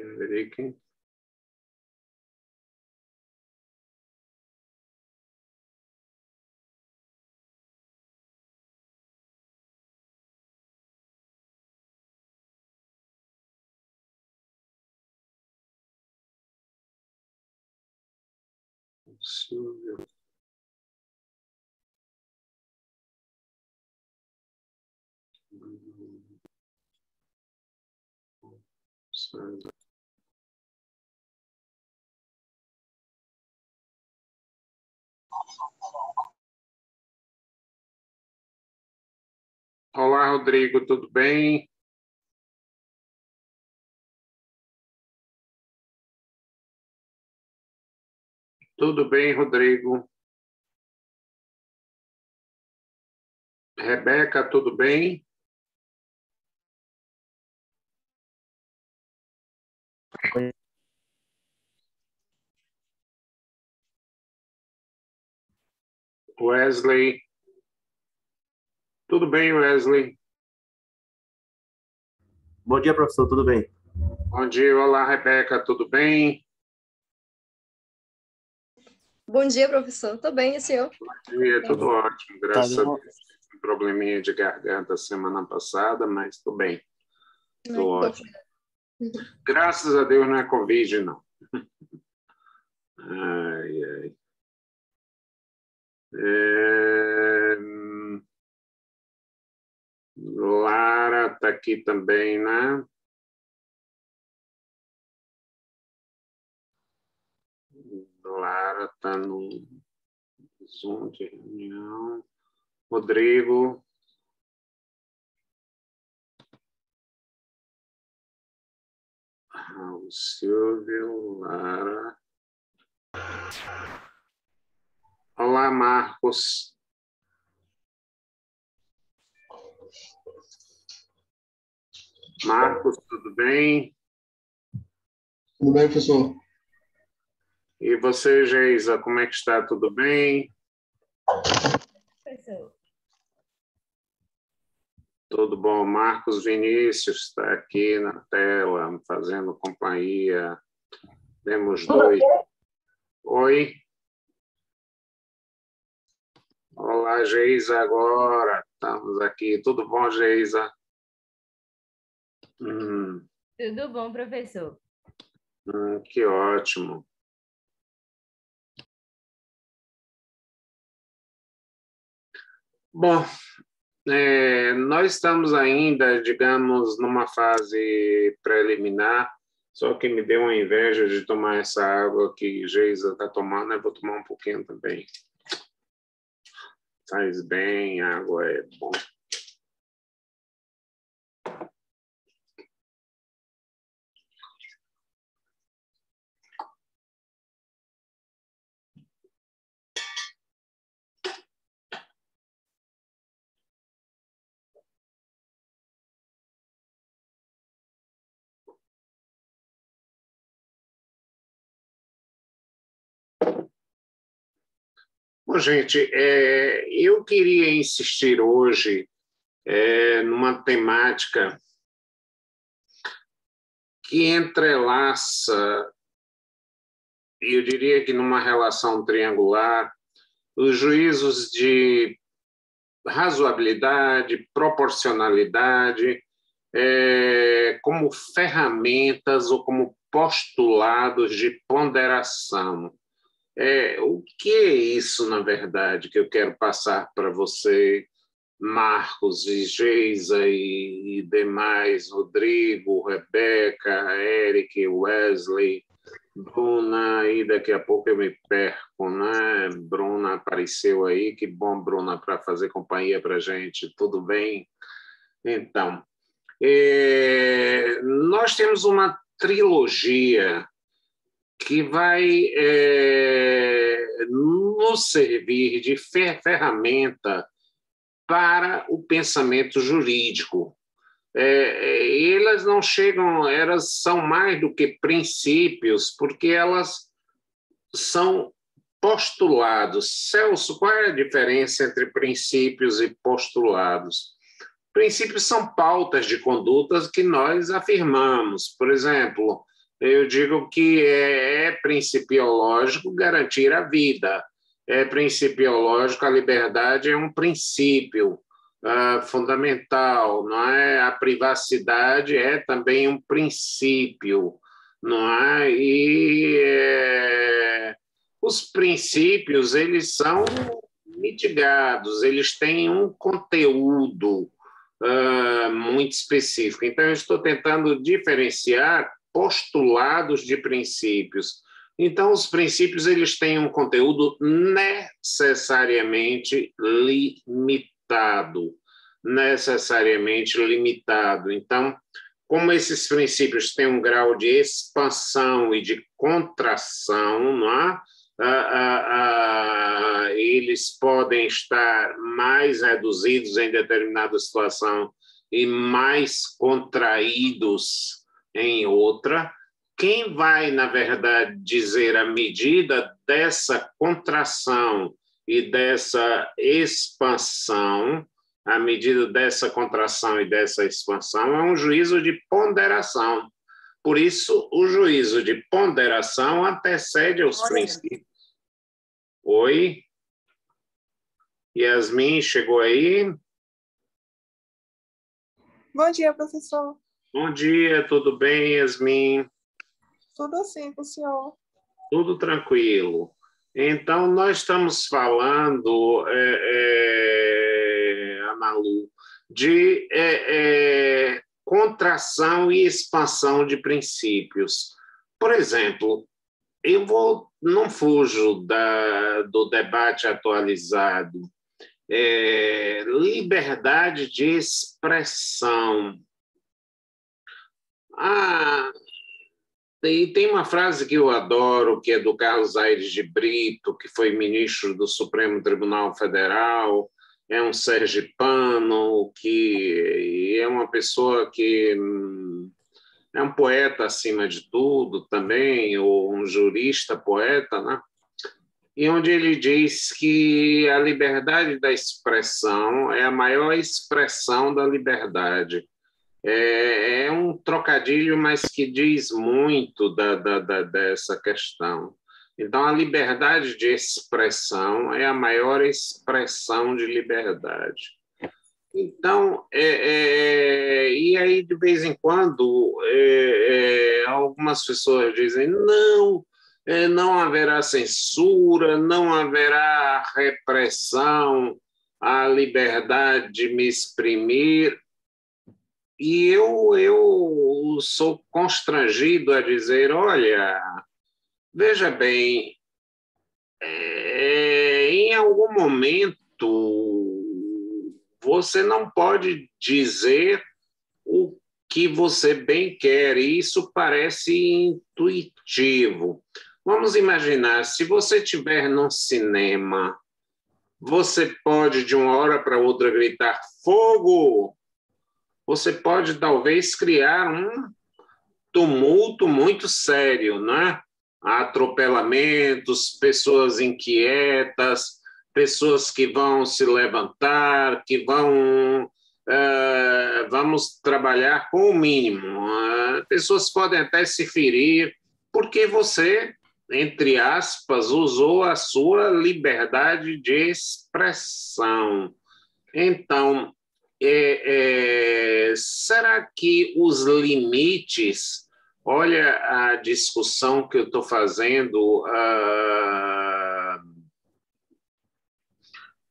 Henrique. Silvio. Olá, Rodrigo, tudo bem? Tudo bem, Rodrigo? Rebeca, tudo bem? Wesley. Tudo bem, Wesley? Bom dia, professor, tudo bem? Bom dia, olá, Rebeca, tudo bem? Bom dia, professor. Estou bem, e o senhor? Bom dia, tudo ótimo, graças a bom. Deus. Um probleminha de garganta semana passada, mas estou bem. Estou ótimo. Graças a Deus não é Covid, não. Ai, ai. Lara está aqui também, né? Lara está no Zoom de reunião. Rodrigo. O Silvio, Lara. Olá, Marcos. Marcos, tudo bem? Tudo bem, professor? E você, Geisa, como é que está? Tudo bem? Professor. Tudo bom. Marcos Vinícius está aqui na tela, fazendo companhia. Temos dois. Oi. Olá, Geisa, agora. Estamos aqui. Tudo bom, Geisa? Tudo bom, professor. Que ótimo. Bom, nós estamos ainda, digamos, numa fase preliminar, só que me deu uma inveja de tomar essa água que Geisa está tomando, eu vou tomar um pouquinho também. Faz bem, água é bom. Bom, gente, eu queria insistir hoje numa temática que entrelaça, eu diria que numa relação triangular, os juízos de razoabilidade, proporcionalidade, como ferramentas ou como postulados de ponderação. O que é isso, na verdade, que eu quero passar para você, Marcos, e Geisa e demais, Rodrigo, Rebeca, Eric, Wesley, Bruna, e daqui a pouco eu me perco, né? Bruna apareceu aí, que bom, Bruna, para fazer companhia para a gente, tudo bem? Então, nós temos uma trilogia que vai nos servir de ferramenta para o pensamento jurídico. Elas não chegam, elas são mais do que princípios, porque elas são postulados. Celso, qual é a diferença entre princípios e postulados? Princípios são pautas de condutas que nós afirmamos. Por exemplo, Eu digo que é principiológico garantir a vida, é principiológico, a liberdade é um princípio fundamental, não é? A privacidade é também um princípio, não é? Os princípios, eles são mitigados, eles têm um conteúdo muito específico. Então, eu estou tentando diferenciar postulados de princípios. Então, os princípios eles têm um conteúdo necessariamente limitado. Necessariamente limitado. Então, como esses princípios têm um grau de expansão e de contração, não é? Eles podem estar mais reduzidos em determinada situação e mais contraídos em outra. Quem vai, na verdade, dizer a medida dessa contração e dessa expansão, a medida dessa contração e dessa expansão, é um juízo de ponderação. Por isso, o juízo de ponderação antecede aos princípios. Oi? Yasmin, chegou aí? Bom dia, professor. Bom dia, tudo bem, Yasmin? Tudo sim, com o senhor. Tudo tranquilo. Então, nós estamos falando, Analu, de contração e expansão de princípios. Por exemplo, não fujo do debate atualizado. Liberdade de expressão. E tem uma frase que eu adoro, que é do Carlos Aires de Brito, que foi ministro do Supremo Tribunal Federal, é um sergipano, que é uma pessoa que é um poeta acima de tudo também, ou um jurista poeta, né? E onde ele diz que a liberdade da expressão é a maior expressão da liberdade. É um trocadilho, mas que diz muito dessa questão. Então, a liberdade de expressão é a maior expressão de liberdade. Então, e aí, de vez em quando, algumas pessoas dizem, não haverá censura, não haverá repressão à liberdade de me exprimir. E eu sou constrangido a dizer, olha, veja bem, em algum momento você não pode dizer o que você bem quer, e isso parece intuitivo. Vamos imaginar, se você estiver num cinema, você pode de uma hora para outra gritar fogo. Você pode talvez criar um tumulto muito sério, né? Atropelamentos, pessoas inquietas, pessoas que vão se levantar, que vamos trabalhar com o mínimo. Pessoas podem até se ferir, porque você, entre aspas, usou a sua liberdade de expressão. Então, será que os limites, olha a discussão que eu estou fazendo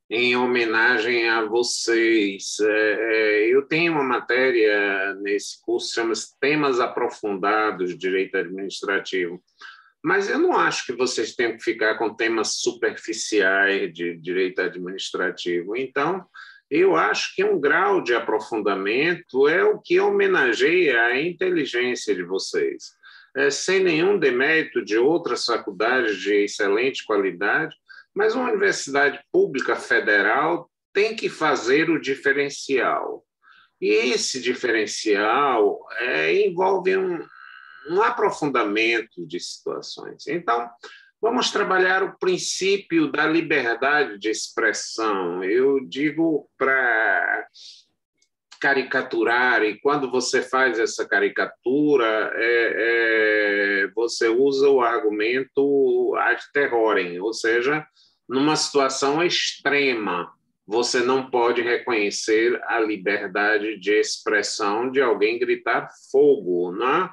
em homenagem a vocês. Eu tenho uma matéria nesse curso, chama-se Temas Aprofundados de Direito Administrativo, mas eu não acho que vocês tenham que ficar com temas superficiais de direito administrativo. Então, eu acho que um grau de aprofundamento é o que homenageia a inteligência de vocês. Sem nenhum demérito de outras faculdades de excelente qualidade, mas uma universidade pública federal tem que fazer o diferencial. E esse diferencial envolve um aprofundamento de situações. Então, vamos trabalhar o princípio da liberdade de expressão. Eu digo para caricaturar, e quando você faz essa caricatura, você usa o argumento ad terrorem, ou seja, numa situação extrema, você não pode reconhecer a liberdade de expressão de alguém gritar fogo, né?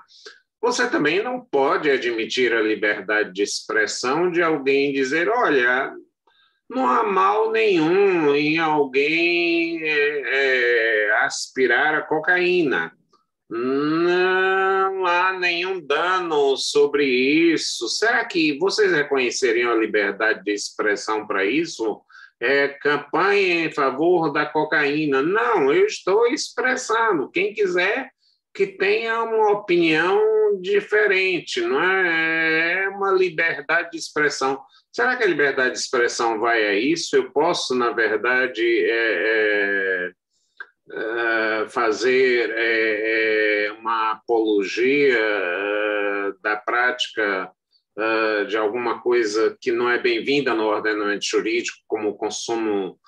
Você também não pode admitir a liberdade de expressão de alguém dizer, olha, não há mal nenhum em alguém aspirar a cocaína. Não há nenhum dano sobre isso. Será que vocês reconheceriam a liberdade de expressão para isso? Campanha em favor da cocaína. Não, eu estou expressando. Quem quiser que tenha uma opinião diferente, não é? É uma liberdade de expressão. Será que a liberdade de expressão vai a isso? Eu posso, na verdade, fazer uma apologia da prática de alguma coisa que não é bem-vinda no ordenamento jurídico, como o consumo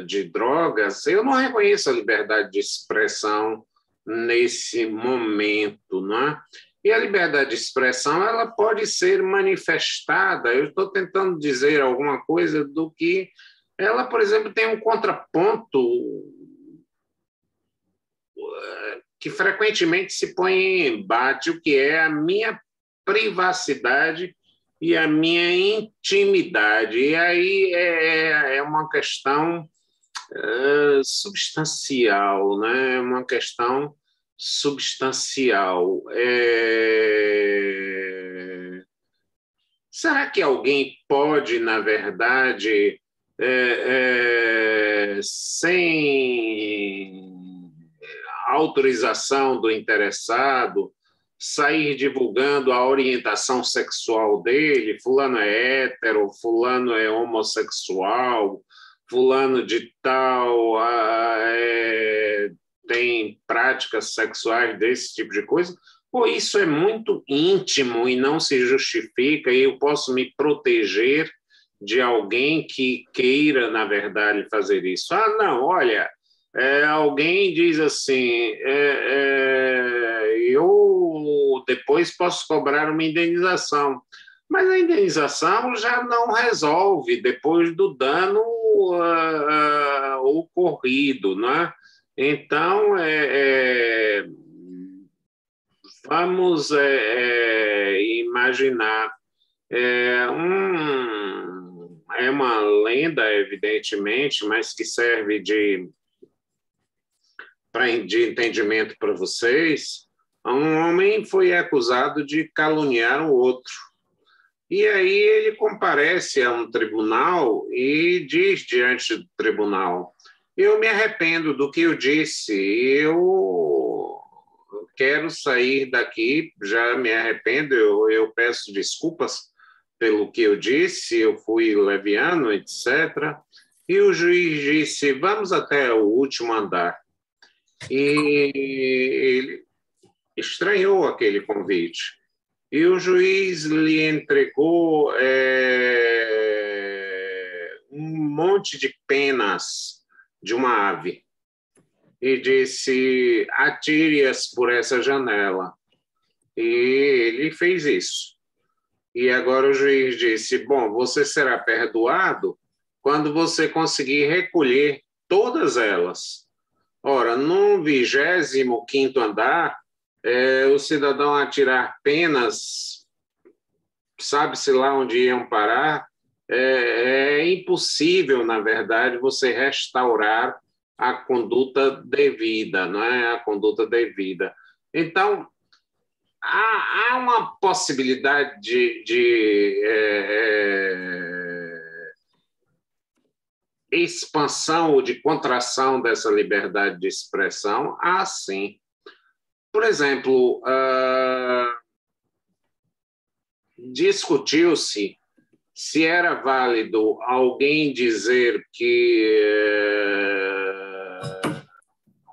de drogas? Eu não reconheço a liberdade de expressão nesse momento, não é? E a liberdade de expressão, ela pode ser manifestada. Eu estou tentando dizer alguma coisa do que ela, por exemplo, tem um contraponto que frequentemente se põe em embate, o que é a minha privacidade e a minha intimidade. E aí é uma questão substancial, né? Uma questão substancial. Será que alguém pode, na verdade, sem autorização do interessado, sair divulgando a orientação sexual dele? Fulano é hétero, fulano é homossexual, fulano de tal tem práticas sexuais desse tipo de coisa? Ou isso é muito íntimo e não se justifica, e eu posso me proteger de alguém que queira, na verdade, fazer isso? Ah, não, olha, alguém diz assim, eu depois posso cobrar uma indenização, mas a indenização já não resolve depois do dano ocorrido, né? Então, vamos imaginar, é uma lenda, evidentemente, mas que serve de entendimento para vocês. Um homem foi acusado de caluniar o outro. E aí ele comparece a um tribunal e diz diante do tribunal: eu me arrependo do que eu disse, eu quero sair daqui, já me arrependo, eu peço desculpas pelo que eu disse, eu fui leviano, etc. E o juiz disse: vamos até o último andar. E ele estranhou aquele convite. E o juiz lhe entregou um monte de penas de uma ave e disse: atire-as por essa janela. E ele fez isso. E agora o juiz disse: bom, você será perdoado quando você conseguir recolher todas elas. Ora, no 25º andar, o cidadão atirar penas, sabe-se lá onde iam parar, é impossível, na verdade, você restaurar a conduta devida, não é? A conduta devida. Então, há uma possibilidade de expansão ou de contração dessa liberdade de expressão? Há, sim. Por exemplo, discutiu-se se era válido alguém dizer que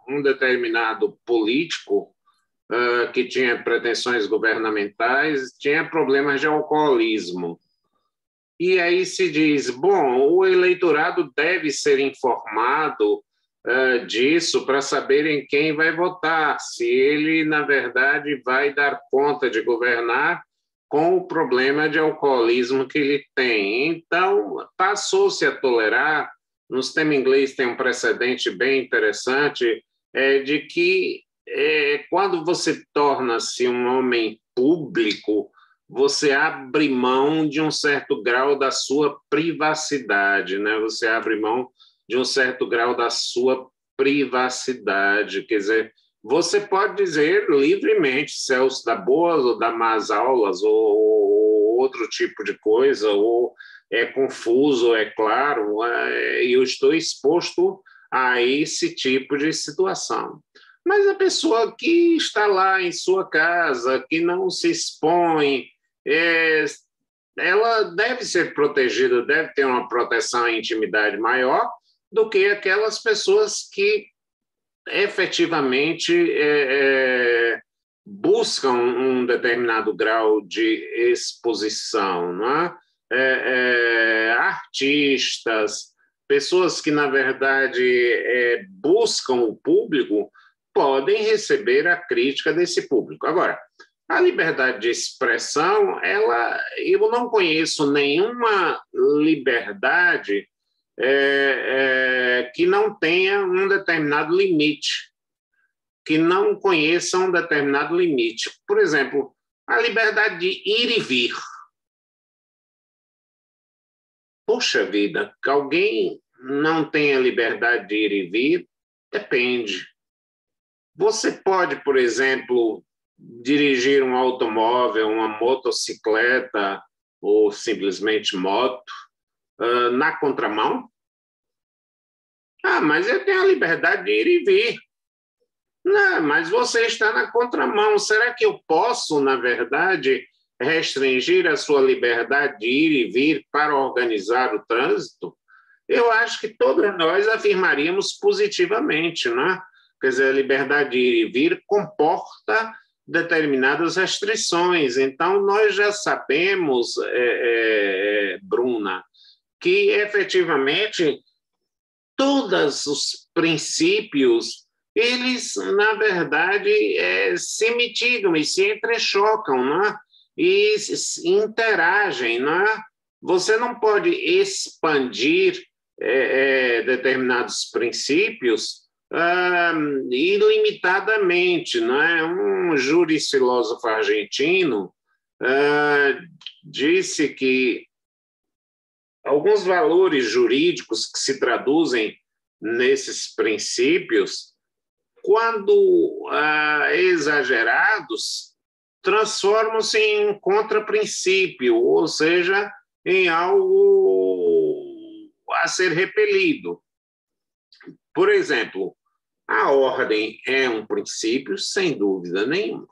um determinado político que tinha pretensões governamentais tinha problemas de alcoolismo. E aí se diz: bom, o eleitorado deve ser informado disso para saberem quem vai votar, se ele, na verdade, vai dar conta de governar com o problema de alcoolismo que ele tem. Então, passou-se a tolerar, no sistema inglês tem um precedente bem interessante, de que quando você torna-se um homem público, você abre mão de um certo grau da sua privacidade, né? Você abre mão de um certo grau da sua privacidade. Quer dizer, você pode dizer livremente, Celso, dá boas ou dá más aulas, ou outro tipo de coisa, ou é confuso, é claro, e eu estou exposto a esse tipo de situação. Mas a pessoa que está lá em sua casa, que não se expõe, ela deve ser protegida, deve ter uma proteção à intimidade maior do que aquelas pessoas que efetivamente buscam um determinado grau de exposição, não é? Artistas, pessoas que, na verdade, buscam o público, podem receber a crítica desse público. Agora, a liberdade de expressão, eu não conheço nenhuma liberdade que não tenha um determinado limite, que não conheça um determinado limite. Por exemplo, a liberdade de ir e vir. Poxa vida, que alguém não tenha liberdade de ir e vir, depende. Você pode, por exemplo, dirigir um automóvel, uma motocicleta ou simplesmente moto na contramão? Mas eu tenho a liberdade de ir e vir. Não, mas você está na contramão. Será que eu posso, na verdade, restringir a sua liberdade de ir e vir para organizar o trânsito? Eu acho que todos nós afirmaríamos positivamente, né? Quer dizer, a liberdade de ir e vir comporta determinadas restrições. Então, nós já sabemos, Bruna, que efetivamente todos os princípios, eles, na verdade, se mitigam e se entrechocam, né? E interagem. Né? Você não pode expandir determinados princípios ilimitadamente. Né? Um jurista-filósofo argentino disse que alguns valores jurídicos que se traduzem nesses princípios, quando exagerados, transformam-se em um contraprincípio, ou seja, em algo a ser repelido. Por exemplo, a ordem é um princípio, sem dúvida nenhuma.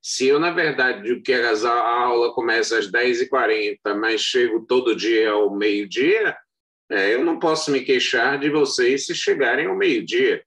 Se eu, na verdade, digo que a aula começa às 10h40, mas chego todo dia ao meio-dia, eu não posso me queixar de vocês se chegarem ao meio-dia,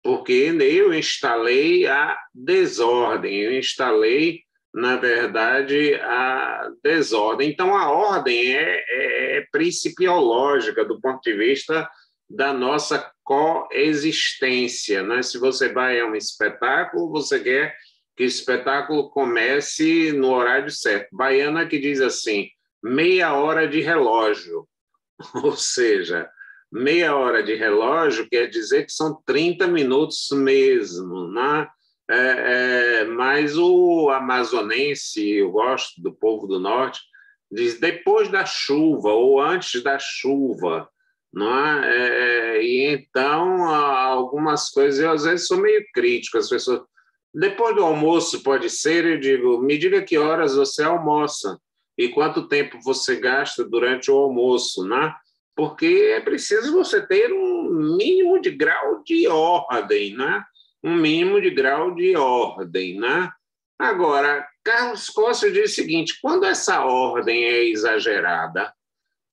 porque eu instalei a desordem, eu instalei, na verdade, a desordem. Então, a ordem é principiológica do ponto de vista da nossa coexistência. Né? Se você vai a um espetáculo, você quer que o espetáculo comece no horário certo. Baiana que diz assim, meia hora de relógio, ou seja, meia hora de relógio quer dizer que são 30 minutos mesmo, né? Mas o amazonense, eu gosto do povo do norte, diz depois da chuva ou antes da chuva, não é? E então, algumas coisas, eu às vezes sou meio crítico, as pessoas... Depois do almoço, pode ser, eu digo, me diga que horas você almoça e quanto tempo você gasta durante o almoço, né? Porque é preciso você ter um mínimo de grau de ordem, né? Um mínimo de grau de ordem, né? Agora, Carlos Costa diz o seguinte, quando essa ordem é exagerada,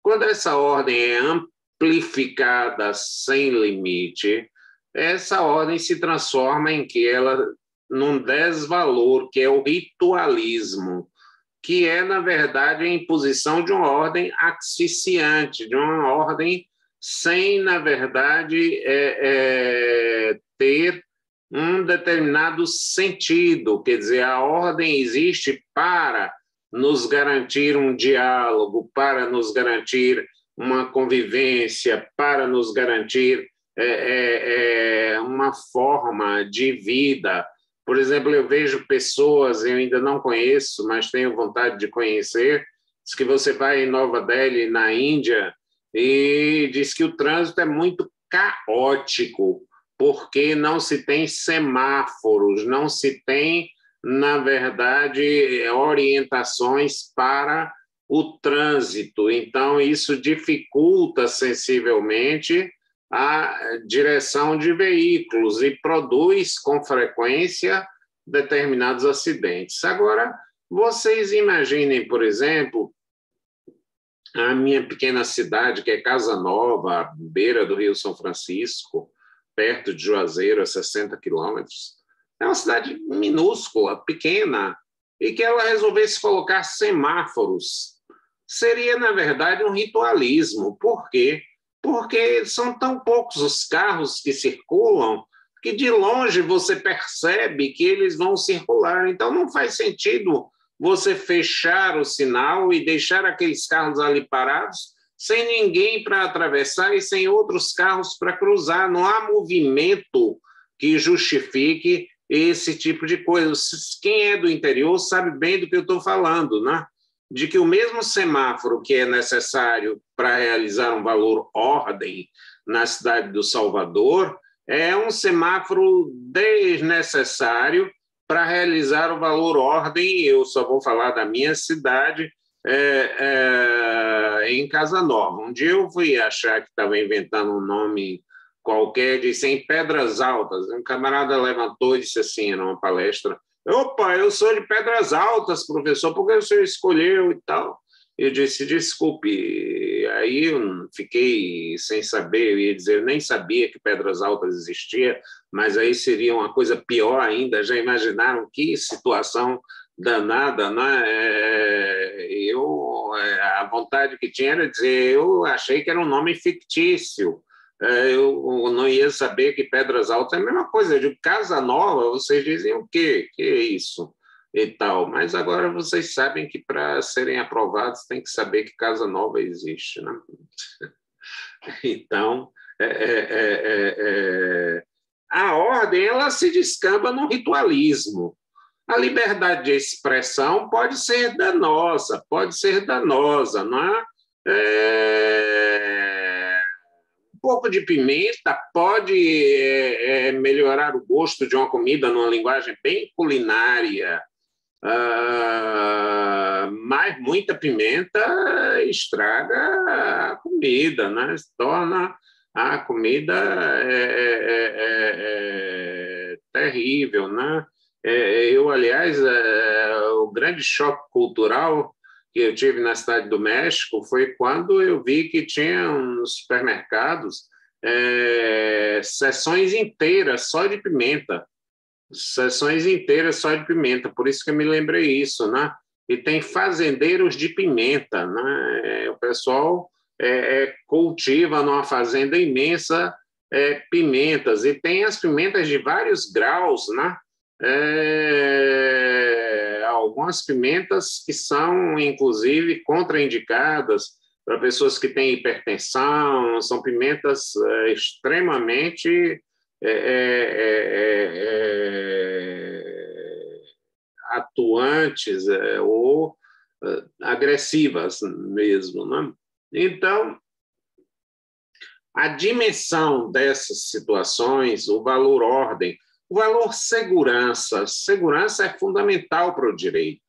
quando essa ordem é amplificada sem limite, essa ordem se transforma em que ela... num desvalor, que é o ritualismo, que é, na verdade, a imposição de uma ordem asfixiante, de uma ordem sem, na verdade, ter um determinado sentido. Quer dizer, a ordem existe para nos garantir um diálogo, para nos garantir uma convivência, para nos garantir uma forma de vida. Por exemplo, eu vejo pessoas, eu ainda não conheço, mas tenho vontade de conhecer, diz que você vai em Nova Delhi, na Índia, e diz que o trânsito é muito caótico, porque não se tem semáforos, não se tem, na verdade, orientações para o trânsito. Então, isso dificulta sensivelmente a direção de veículos e produz, com frequência, determinados acidentes. Agora, vocês imaginem, por exemplo, a minha pequena cidade, que é Casa Nova, à beira do Rio São Francisco, perto de Juazeiro, a 60 quilômetros. É uma cidade minúscula, pequena, e que ela resolvesse colocar semáforos. Seria, na verdade, um ritualismo. Por quê? Porque são tão poucos os carros que circulam que de longe você percebe que eles vão circular. Então, não faz sentido você fechar o sinal e deixar aqueles carros ali parados sem ninguém para atravessar e sem outros carros para cruzar. Não há movimento que justifique esse tipo de coisa. Quem é do interior sabe bem do que eu estou falando, né? De que o mesmo semáforo que é necessário para realizar um valor ordem na cidade do Salvador é um semáforo desnecessário para realizar o valor ordem. Eu só vou falar da minha cidade, em Casa Nova. Um dia eu fui achar que estava inventando um nome qualquer, disse em Pedras Altas. Um camarada levantou e disse assim, numa palestra: opa, eu sou de Pedras Altas, professor, por que o senhor escolheu e tal? Eu disse, desculpe. Aí eu fiquei sem saber, eu ia dizer, eu nem sabia que Pedras Altas existia, mas aí seria uma coisa pior ainda. Já imaginaram que situação danada, né? A vontade que tinha era dizer, eu achei que era um nome fictício. Eu não ia saber que Pedras Altas é a mesma coisa. De Casa Nova, vocês dizem o quê? Que é isso? E tal. Mas agora vocês sabem que para serem aprovados tem que saber que Casa Nova existe, né? Então, a ordem ela se descamba num ritualismo. A liberdade de expressão pode ser danosa, não é? Um pouco de pimenta pode melhorar o gosto de uma comida numa linguagem bem culinária, mas muita pimenta estraga a comida, né? Torna a comida terrível, né? Eu, aliás, o grande choque cultural que eu tive na Cidade do México foi quando eu vi que tinha nos supermercados seções inteiras só de pimenta. Sessões inteiras só de pimenta, por isso que eu me lembrei isso, né? E tem fazendeiros de pimenta, né? O pessoal cultiva numa fazenda imensa pimentas, e tem as pimentas de vários graus, né? Algumas pimentas que são, inclusive, contraindicadas para pessoas que têm hipertensão, são pimentas extremamente atuantes ou agressivas mesmo, né? Então, a dimensão dessas situações, o valor ordem, o valor segurança. Segurança é fundamental para o direito.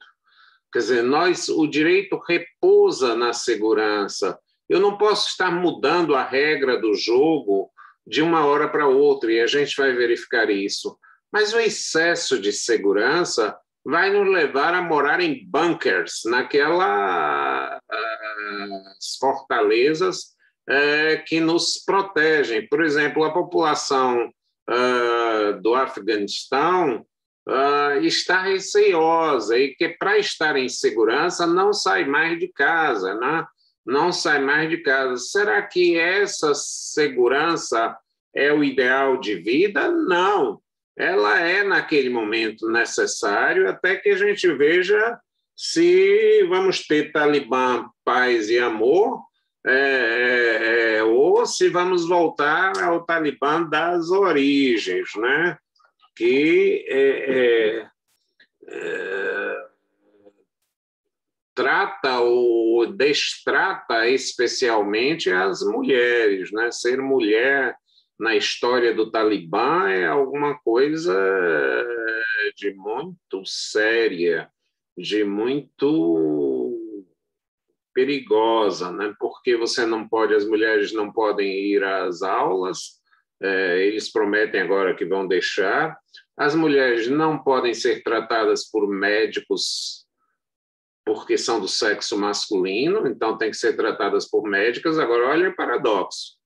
Quer dizer, o direito repousa na segurança. Eu não posso estar mudando a regra do jogo de uma hora para outra, e a gente vai verificar isso. Mas o excesso de segurança vai nos levar a morar em bunkers, naquelas fortalezas que nos protegem. Por exemplo, a população do Afeganistão está receiosa e que, para estar em segurança, não sai mais de casa, né? não sai mais de casa. Será que essa segurança é o ideal de vida? Não. Ela é, naquele momento, necessário até que a gente veja se vamos ter Talibã, paz e amor, ou se vamos voltar ao Talibã das origens, né? Que trata ou destrata especialmente as mulheres, né? Ser mulher na história do Talibã é alguma coisa de muito séria, de muito perigosa, né? Porque você não pode, as mulheres não podem ir às aulas, eles prometem agora que vão deixar, as mulheres não podem ser tratadas por médicos porque são do sexo masculino, então tem que ser tratadas por médicas. Agora, olha o paradoxo.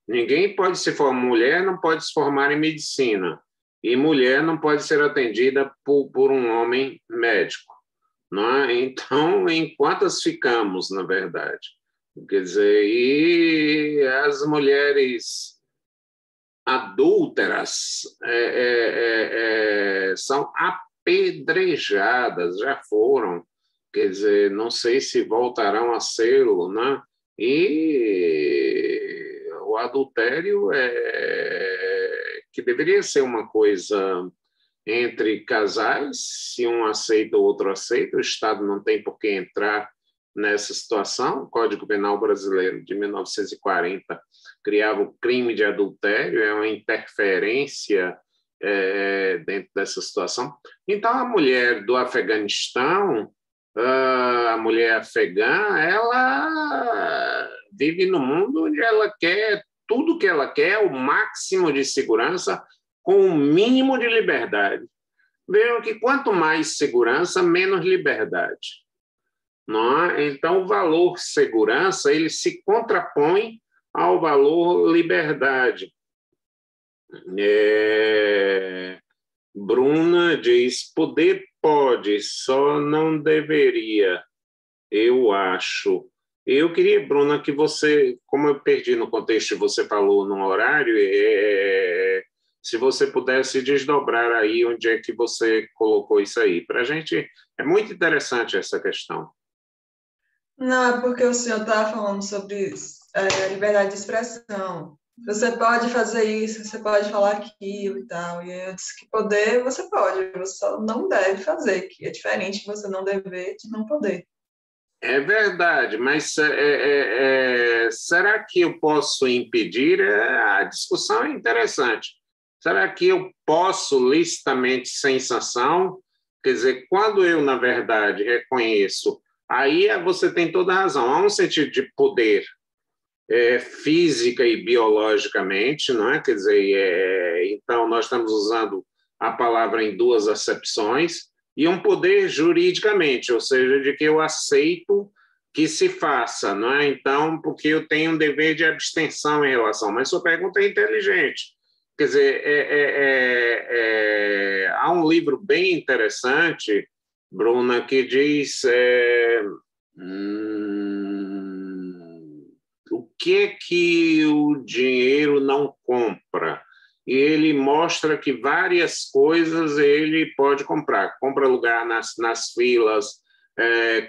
Ninguém pode se formar, mulher não pode se formar em medicina, e mulher não pode ser atendida por um homem médico. Não é? Então, em quantas ficamos, na verdade? Quer dizer, e as mulheres adúlteras são apedrejadas, já foram. Quer dizer, não sei se voltarão a sê-lo, né? E o adultério que deveria ser uma coisa entre casais, se um aceita o outro aceita, o Estado não tem por que entrar nessa situação. O Código Penal brasileiro de 1940 criava o crime de adultério, é uma interferência dentro dessa situação. Então, a mulher do Afeganistão, a mulher afegã, ela vive no mundo onde ela quer tudo que ela quer, o máximo de segurança, com o mínimo de liberdade. Vejam que quanto mais segurança, menos liberdade. Não é? Então, o valor segurança ele se contrapõe ao valor liberdade. Bruna diz, poder pode, só não deveria, eu acho. Eu queria, Bruna, que você, como eu perdi no contexto, você falou num horário, se você pudesse desdobrar aí onde é que você colocou isso aí. Para a gente, é muito interessante essa questão. Não, é porque o senhor estava falando sobre liberdade de expressão. Você pode fazer isso, você pode falar aquilo e tal. E eu disse que poder, você pode, você só não deve fazer, que é diferente de você não dever de não poder. É verdade, mas será que eu posso impedir? A discussão é interessante. Será que eu posso licitamente, sem sanção? Quer dizer, quando eu, na verdade, reconheço, aí você tem toda a razão. Há um sentido de poder física e biologicamente, não é? Quer dizer, então nós estamos usando a palavra em duas acepções, e um poder juridicamente, ou seja, de que eu aceito que se faça, não é? Então, porque eu tenho um dever de abstenção em relação, mas sua pergunta é inteligente. Quer dizer, há um livro bem interessante, Bruna, que diz o que o dinheiro não compra. E ele mostra que várias coisas ele pode comprar. Compra lugar nas filas,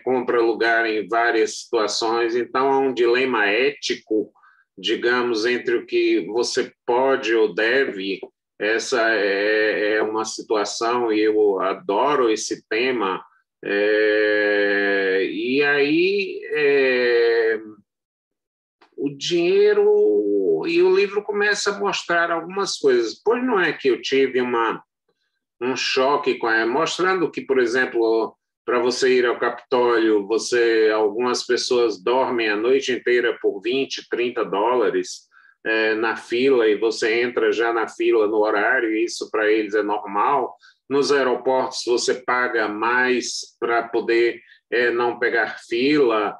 compra lugar em várias situações. Então, há um dilema ético, digamos, entre o que você pode ou deve. Essa é uma situação, e eu adoro esse tema. E aí, o dinheiro, e o livro começa a mostrar algumas coisas. Pois não é que eu tive um choque mostrando que, por exemplo, para você ir ao Capitólio, algumas pessoas dormem a noite inteira por $20, $30 na fila, e você entra já na fila no horário, e isso para eles é normal. Nos aeroportos você paga mais para poder não pegar fila.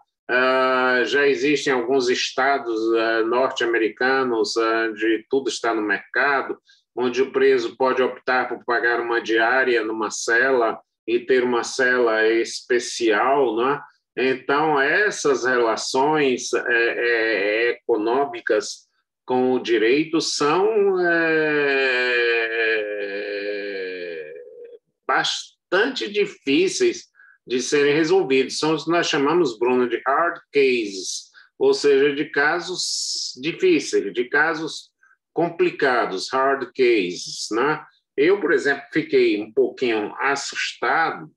Já existem alguns estados norte-americanos onde tudo está no mercado, onde o preso pode optar por pagar uma diária numa cela e ter uma cela especial, né? Então, essas relações econômicas com o direito são bastante difíceis de serem resolvidos. São os que nós chamamos, Bruno, de hard cases, ou seja, de casos difíceis, de casos complicados, hard cases, né? Eu, por exemplo, fiquei um pouquinho assustado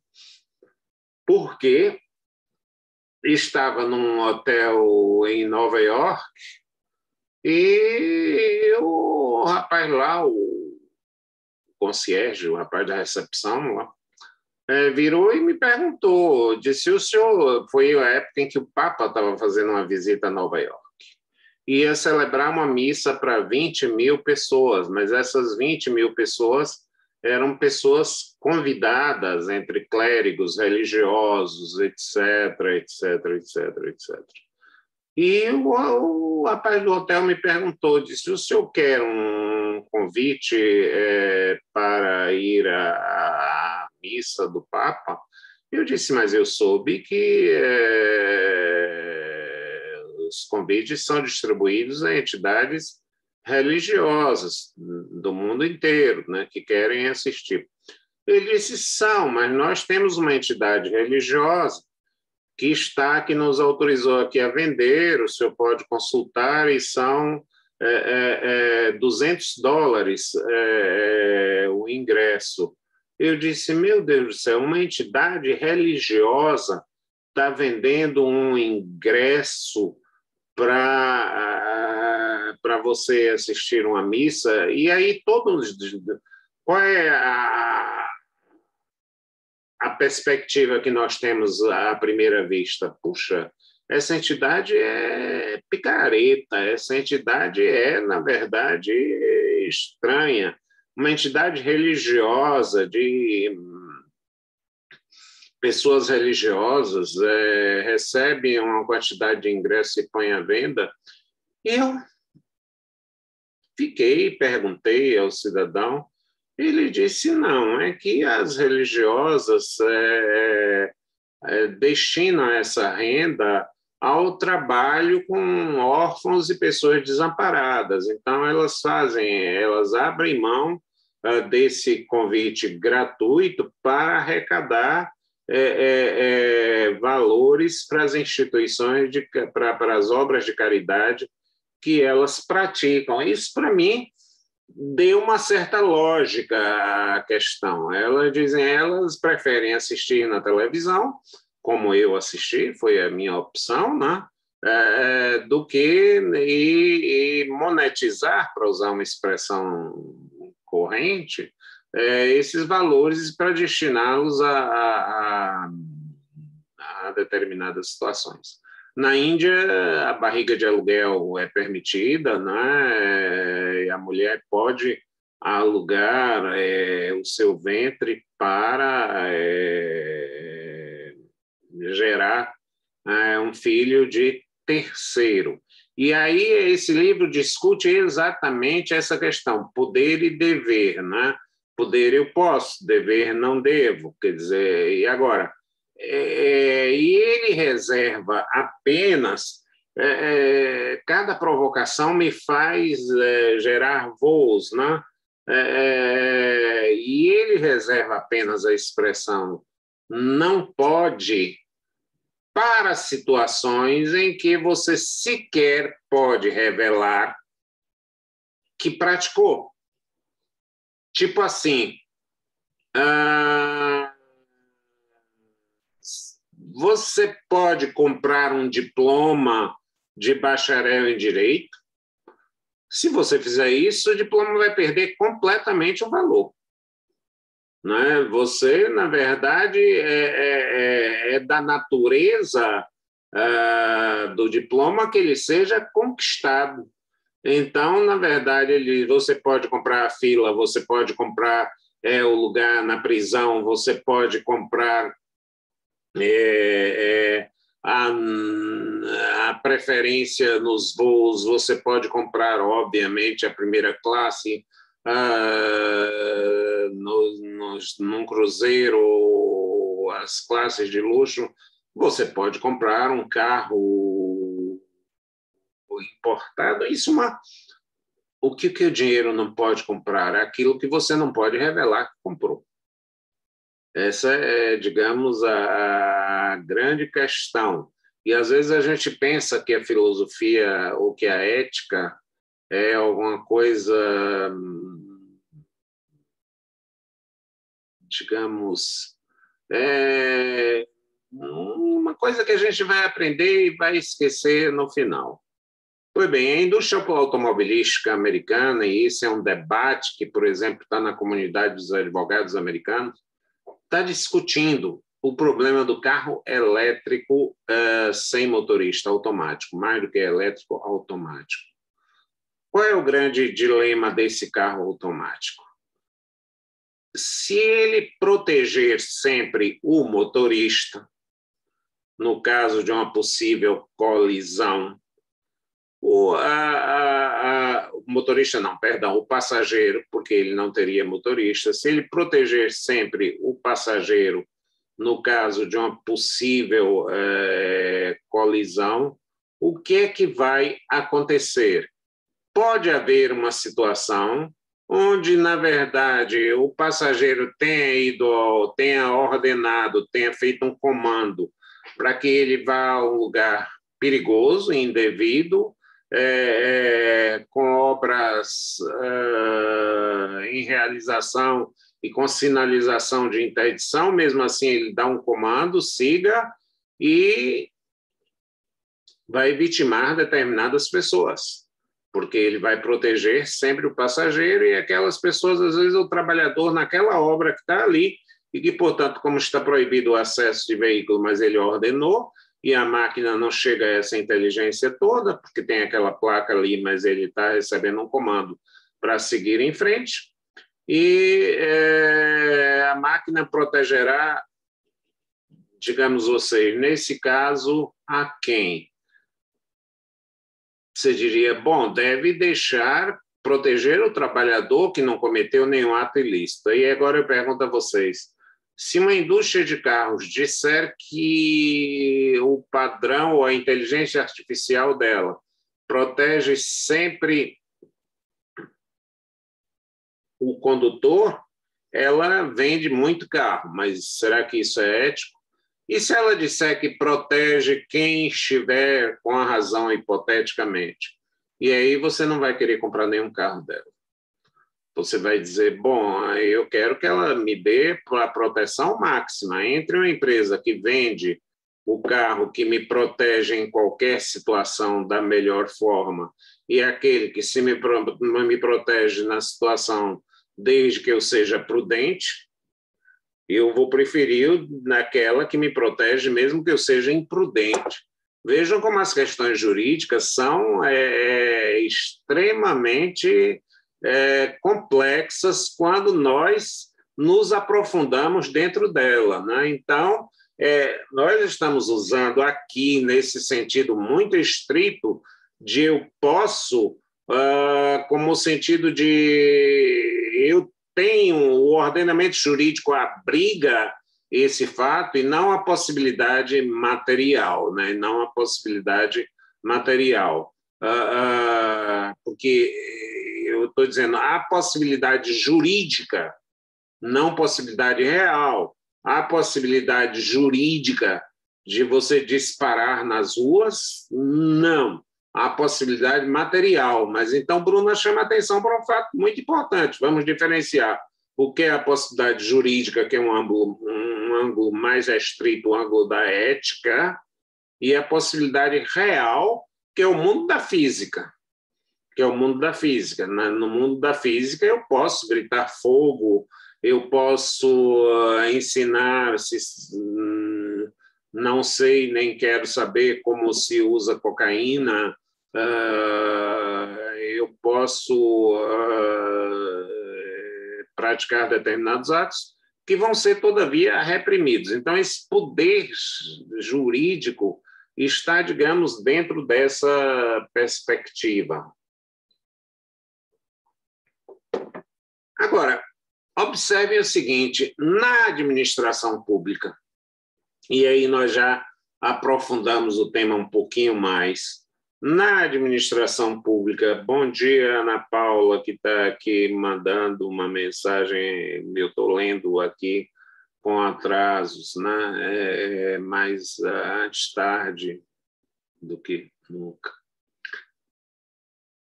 porque estava num hotel em Nova York e o rapaz lá, o concierge, o rapaz da recepção lá, virou e me perguntou, disse, o senhor, foi a época em que o Papa estava fazendo uma visita a Nova York, ia celebrar uma missa para 20 mil pessoas, mas essas 20 mil pessoas eram pessoas convidadas entre clérigos, religiosos, etc, etc, etc, etc. E o rapaz do hotel me perguntou, disse, o senhor quer um convite para ir à missa do Papa? Eu disse, mas eu soube que os convites são distribuídos a entidades religiosas do mundo inteiro, né, que querem assistir. Ele disse, são, mas nós temos uma entidade religiosa que nos autorizou aqui a vender, o senhor pode consultar, e são $200 o ingresso. Eu disse, meu Deus do céu, uma entidade religiosa está vendendo um ingresso para você assistir uma missa, e aí todos... Qual é a perspectiva que nós temos à primeira vista? Puxa, essa entidade é picareta, essa entidade na verdade, estranha. Uma entidade religiosa, de pessoas religiosas, recebem uma quantidade de ingressos e põem à venda. E eu perguntei ao cidadão, ele disse, não, é que as religiosas destinam essa renda ao trabalho com órfãos e pessoas desamparadas. Então, elas abrem mão desse convite gratuito para arrecadar valores para as instituições, para as obras de caridade que elas praticam. Isso, para mim, deu uma certa lógica à questão. Elas preferem assistir na televisão, como eu assisti, foi a minha opção, né? Do que monetizar, para usar uma expressão corrente, esses valores para destiná-los a determinadas situações. Na Índia, a barriga de aluguel é permitida, né? E a mulher pode alugar o seu ventre para gerar um filho de terceiro. E aí esse livro discute exatamente essa questão, poder e dever, né? Poder eu posso, dever não devo, quer dizer, e agora? E ele reserva apenas... cada provocação me faz gerar voos, né? E ele reserva apenas a expressão não pode para situações em que você sequer pode revelar que praticou. Tipo assim, você pode comprar um diploma de bacharel em Direito. Se você fizer isso, o diploma vai perder completamente o valor. Né? Você, na verdade, é da natureza do diploma que ele seja conquistado. Então, na verdade, você pode comprar a fila, você pode comprar o lugar na prisão, você pode comprar a preferência nos voos, você pode comprar, obviamente, a primeira classe num cruzeiro, as classes de luxo, Você pode comprar um carro importado. O que o dinheiro não pode comprar? É aquilo que você não pode revelar que comprou. Essa é, digamos, a grande questão. E, às vezes, a gente pensa que a filosofia ou que a ética é alguma coisa, digamos, uma coisa que a gente vai aprender e vai esquecer no final. Pois bem, a indústria automobilística americana, e esse é um debate que, por exemplo, está na comunidade dos advogados americanos, está discutindo o problema do carro elétrico sem motorista automático, mais do que elétrico automático. Qual é o grande dilema desse carro automático? Se ele proteger sempre o motorista, no caso de uma possível colisão, o motorista não, perdão, o passageiro, porque ele não teria motorista, se ele proteger sempre o passageiro no caso de uma possível colisão, o que é que vai acontecer? Pode haver uma situação onde, na verdade, o passageiro tenha ordenado, tenha feito um comando para que ele vá a um lugar perigoso, indevido, com obras em realização e com sinalização de interdição, mesmo assim ele dá um comando, siga, e vai vitimar determinadas pessoas, porque ele vai proteger sempre o passageiro e aquelas pessoas, às vezes, o trabalhador naquela obra que está ali, e que, portanto, como está proibido o acesso de veículo, mas ele ordenou, e a máquina não chega a essa inteligência toda, porque tem aquela placa ali, mas ele está recebendo um comando para seguir em frente, e a máquina protegerá, digamos vocês, nesse caso, a quem? Você diria, bom, deve deixar proteger o trabalhador que não cometeu nenhum ato ilícito. E agora eu pergunto a vocês, se uma indústria de carros disser que o padrão ou a inteligência artificial dela protege sempre o condutor, ela vende muito carro, mas será que isso é ético? E se ela disser que protege quem estiver com a razão hipoteticamente? E aí você não vai querer comprar nenhum carro dela. Você vai dizer, bom, eu quero que ela me dê a proteção máxima. Entre uma empresa que vende o carro que me protege em qualquer situação da melhor forma e aquele que se me protege na situação desde que eu seja prudente, eu vou preferir naquela que me protege mesmo que eu seja imprudente. Vejam como as questões jurídicas são extremamente complexas quando nós nos aprofundamos dentro dela, né? Então, nós estamos usando aqui, nesse sentido muito estrito, de eu posso, como sentido de eu tenho, o ordenamento jurídico abriga esse fato e não a possibilidade material, né? Não a possibilidade material. Porque eu estou dizendo, há possibilidade jurídica, não possibilidade real. Há possibilidade jurídica de você disparar nas ruas? Não. Há possibilidade material. Mas então, Bruna chama atenção para um fato muito importante. Vamos diferenciar o que é a possibilidade jurídica, que é um ângulo mais restrito, o ângulo da ética, e a possibilidade real, que é o mundo da física. Que é o mundo da física. No mundo da física, eu posso gritar fogo, eu posso ensinar, não sei nem quero saber como se usa cocaína, eu posso praticar determinados atos que vão ser, todavia, reprimidos. Então, esse poder jurídico está, digamos, dentro dessa perspectiva. Agora, observe o seguinte, na administração pública, e aí nós já aprofundamos o tema um pouquinho mais. Na administração pública, bom dia, Ana Paula, que está aqui mandando uma mensagem, eu estou lendo aqui com atrasos, né? Mas antes tarde do que nunca.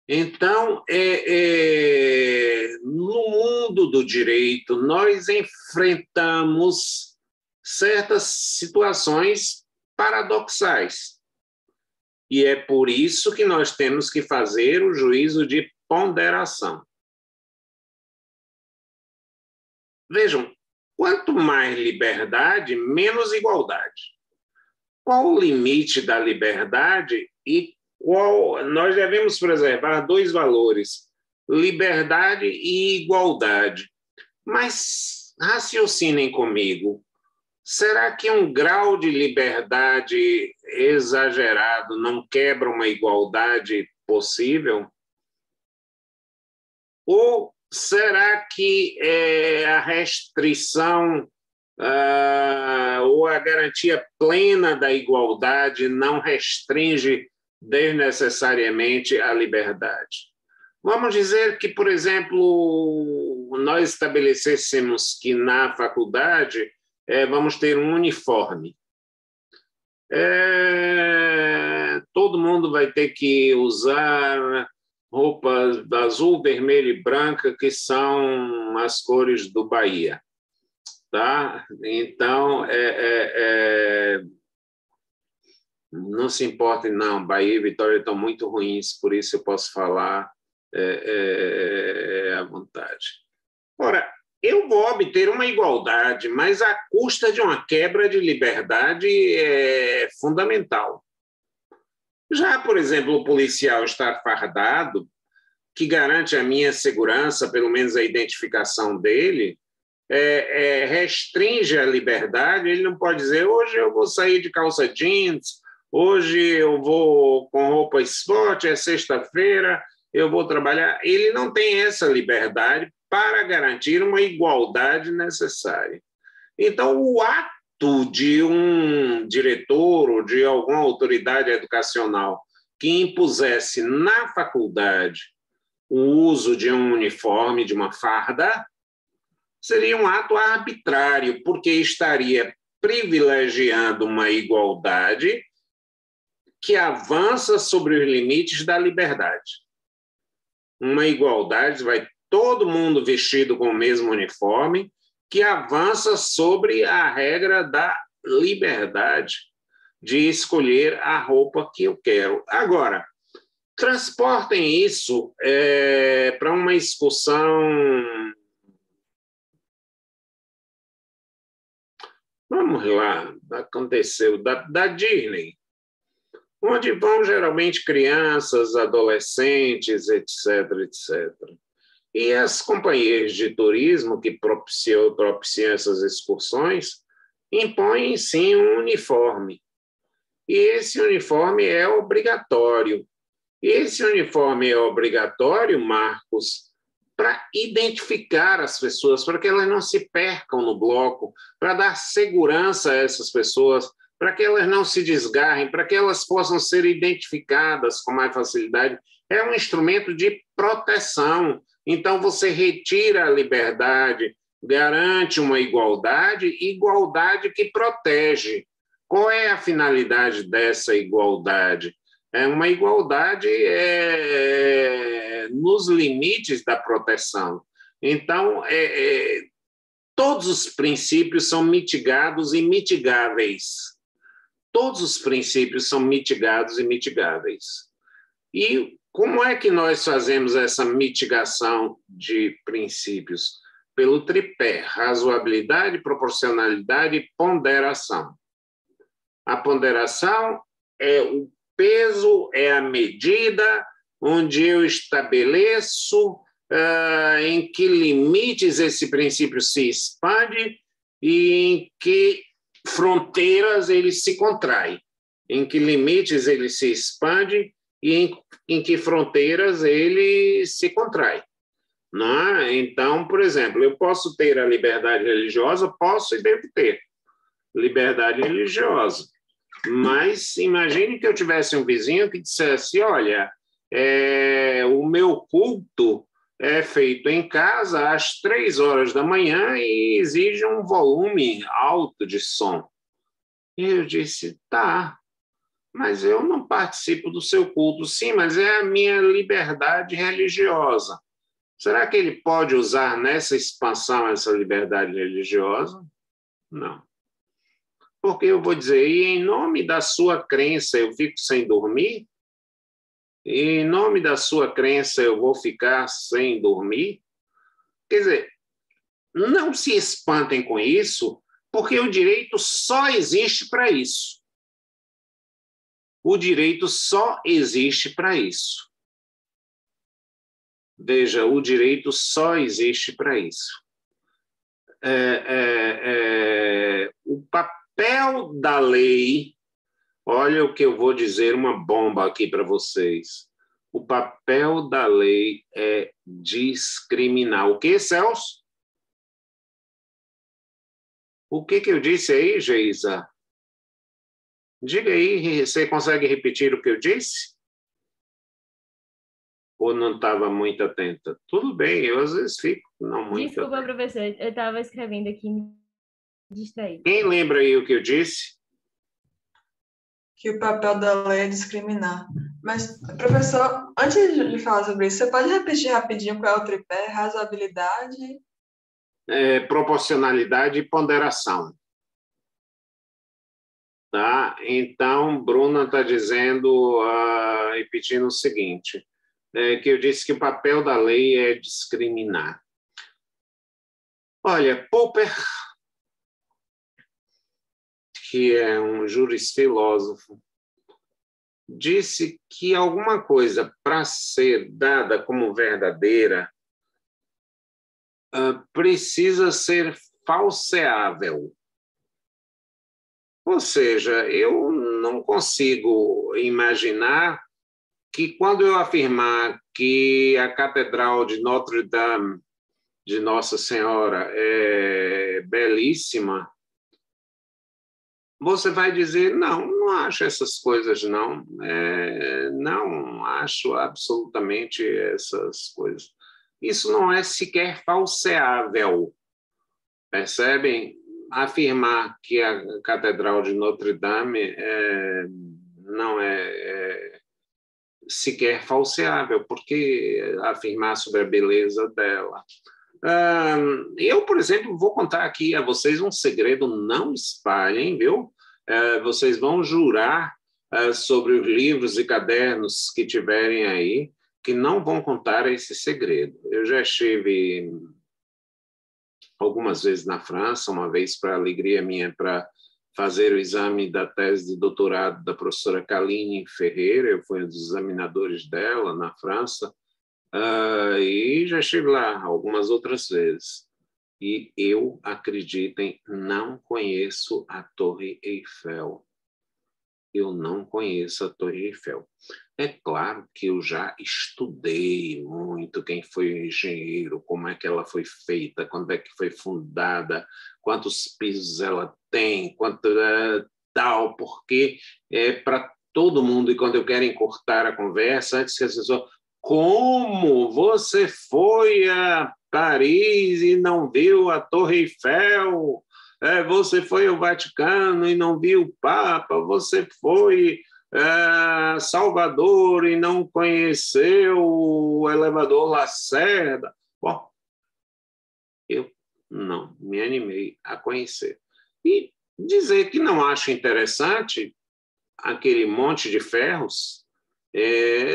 Então, no mundo do direito, nós enfrentamos certas situações paradoxais. E é por isso que nós temos que fazer o juízo de ponderação. Vejam, quanto mais liberdade, menos igualdade. Qual o limite da liberdade e nós devemos preservar dois valores, liberdade e igualdade. Mas raciocinem comigo, será que um grau de liberdade exagerado não quebra uma igualdade possível? Ou será que a restrição ou a garantia plena da igualdade não restringe desnecessariamente a liberdade? Vamos dizer que, por exemplo, nós estabelecêssemos que na faculdade vamos ter um uniforme. Todo mundo vai ter que usar roupas azul, vermelho e branca, que são as cores do Bahia. Tá? Então, não se importe, não. Bahia e Vitória estão muito ruins, por isso eu posso falar à vontade. Ora, eu vou obter uma igualdade, mas à custa de uma quebra de liberdade fundamental. Já, por exemplo, o policial estar fardado, que garante a minha segurança, pelo menos a identificação dele, restringe a liberdade. Ele não pode dizer, hoje eu vou sair de calça jeans, hoje eu vou com roupa esporte, é sexta-feira, eu vou trabalhar. Ele não tem essa liberdade para garantir uma igualdade necessária. Então, o ato de um diretor ou de alguma autoridade educacional que impusesse na faculdade o uso de um uniforme, de uma farda, seria um ato arbitrário, porque estaria privilegiando uma igualdade que avança sobre os limites da liberdade. Uma igualdade, vai todo mundo vestido com o mesmo uniforme, que avança sobre a regra da liberdade de escolher a roupa que eu quero. Agora, transportem isso para uma excursão. Vamos lá, aconteceu, da Disney, onde vão geralmente crianças, adolescentes, etc., etc. E as companhias de turismo que propiciam essas excursões impõem, sim, um uniforme. E esse uniforme é obrigatório. E esse uniforme é obrigatório, Marcos, para identificar as pessoas, para que elas não se percam no bloco, para dar segurança a essas pessoas, para que elas não se desgarrem, para que elas possam ser identificadas com mais facilidade. É um instrumento de proteção. Então, você retira a liberdade, garante uma igualdade que protege. Qual é a finalidade dessa igualdade? É uma igualdade nos limites da proteção. Então, todos os princípios são mitigados e mitigáveis. Todos os princípios são mitigados e mitigáveis. E como é que nós fazemos essa mitigação de princípios? Pelo tripé: razoabilidade, proporcionalidade e ponderação. A ponderação é o peso, é a medida onde eu estabeleço em que limites esse princípio se expande e em que fronteiras ele se contrai, em que limites ele se expande e em que fronteiras ele se contrai. Não é? Então, por exemplo, eu posso ter a liberdade religiosa, posso e devo ter liberdade religiosa. Mas imagine que eu tivesse um vizinho que dissesse, olha, o meu culto é feito em casa às 3 horas da manhã e exige um volume alto de som. E eu disse, tá, mas eu não participo do seu culto. Sim, mas é a minha liberdade religiosa. Será que ele pode usar nessa expansão essa liberdade religiosa? Não. Porque eu vou dizer, e em nome da sua crença eu fico sem dormir? E em nome da sua crença eu vou ficar sem dormir? Quer dizer, não se espantem com isso, porque o direito só existe para isso. O direito só existe para isso. Veja, o direito só existe para isso. O papel da lei, olha o que eu vou dizer, uma bomba aqui para vocês. O papel da lei é discriminar. O que, Celso? O que eu disse aí, Geisa? Diga aí, você consegue repetir o que eu disse? Ou não estava muito atenta? Tudo bem, eu às vezes fico não muito Desculpa, atenta. professor, eu estava escrevendo aqui, me distraí. Quem lembra aí o que eu disse? Que o papel da lei é discriminar. Mas, professor, antes de falar sobre isso, você pode repetir rapidinho qual é o tripé? Razoabilidade? Proporcionalidade e ponderação. Tá? Então, Bruna está dizendo, repetindo o seguinte, que eu disse que o papel da lei é discriminar. Olha, Popper, que é um jurisfilósofo, disse que alguma coisa, para ser dada como verdadeira, precisa ser falseável. Ou seja, eu não consigo imaginar que quando eu afirmar que a Catedral de Notre-Dame, de Nossa Senhora, é belíssima, você vai dizer, não acho essas coisas, não. Não acho absolutamente essas coisas. Isso não é sequer falseável. Percebem? Afirmar que a Catedral de Notre-Dame não é sequer falseável, porque afirmar sobre a beleza dela. Eu, por exemplo, vou contar aqui a vocês um segredo, não espalhem, viu? Vocês vão jurar sobre os livros e cadernos que tiverem aí, que não vão contar esse segredo. Eu já estive algumas vezes na França, uma vez para alegria minha, para fazer o exame da tese de doutorado da professora Kaline Ferreira, eu fui um dos examinadores dela na França, e já estive lá algumas outras vezes. E eu, acreditem, não conheço a Torre Eiffel. Eu não conheço a Torre Eiffel. É claro que eu já estudei muito quem foi o engenheiro, como é que ela foi feita, quando é que foi fundada, quantos pisos ela tem, quanto tal, porque para todo mundo, e quando eu quero encurtar a conversa, antes que as pessoas, como você foi a Paris e não viu a Torre Eiffel? Você foi ao Vaticano e não viu o Papa? Você foi Salvador e não conheceu o elevador Lacerda? Bom, eu não me animei a conhecer. E dizer que não acho interessante aquele monte de ferros,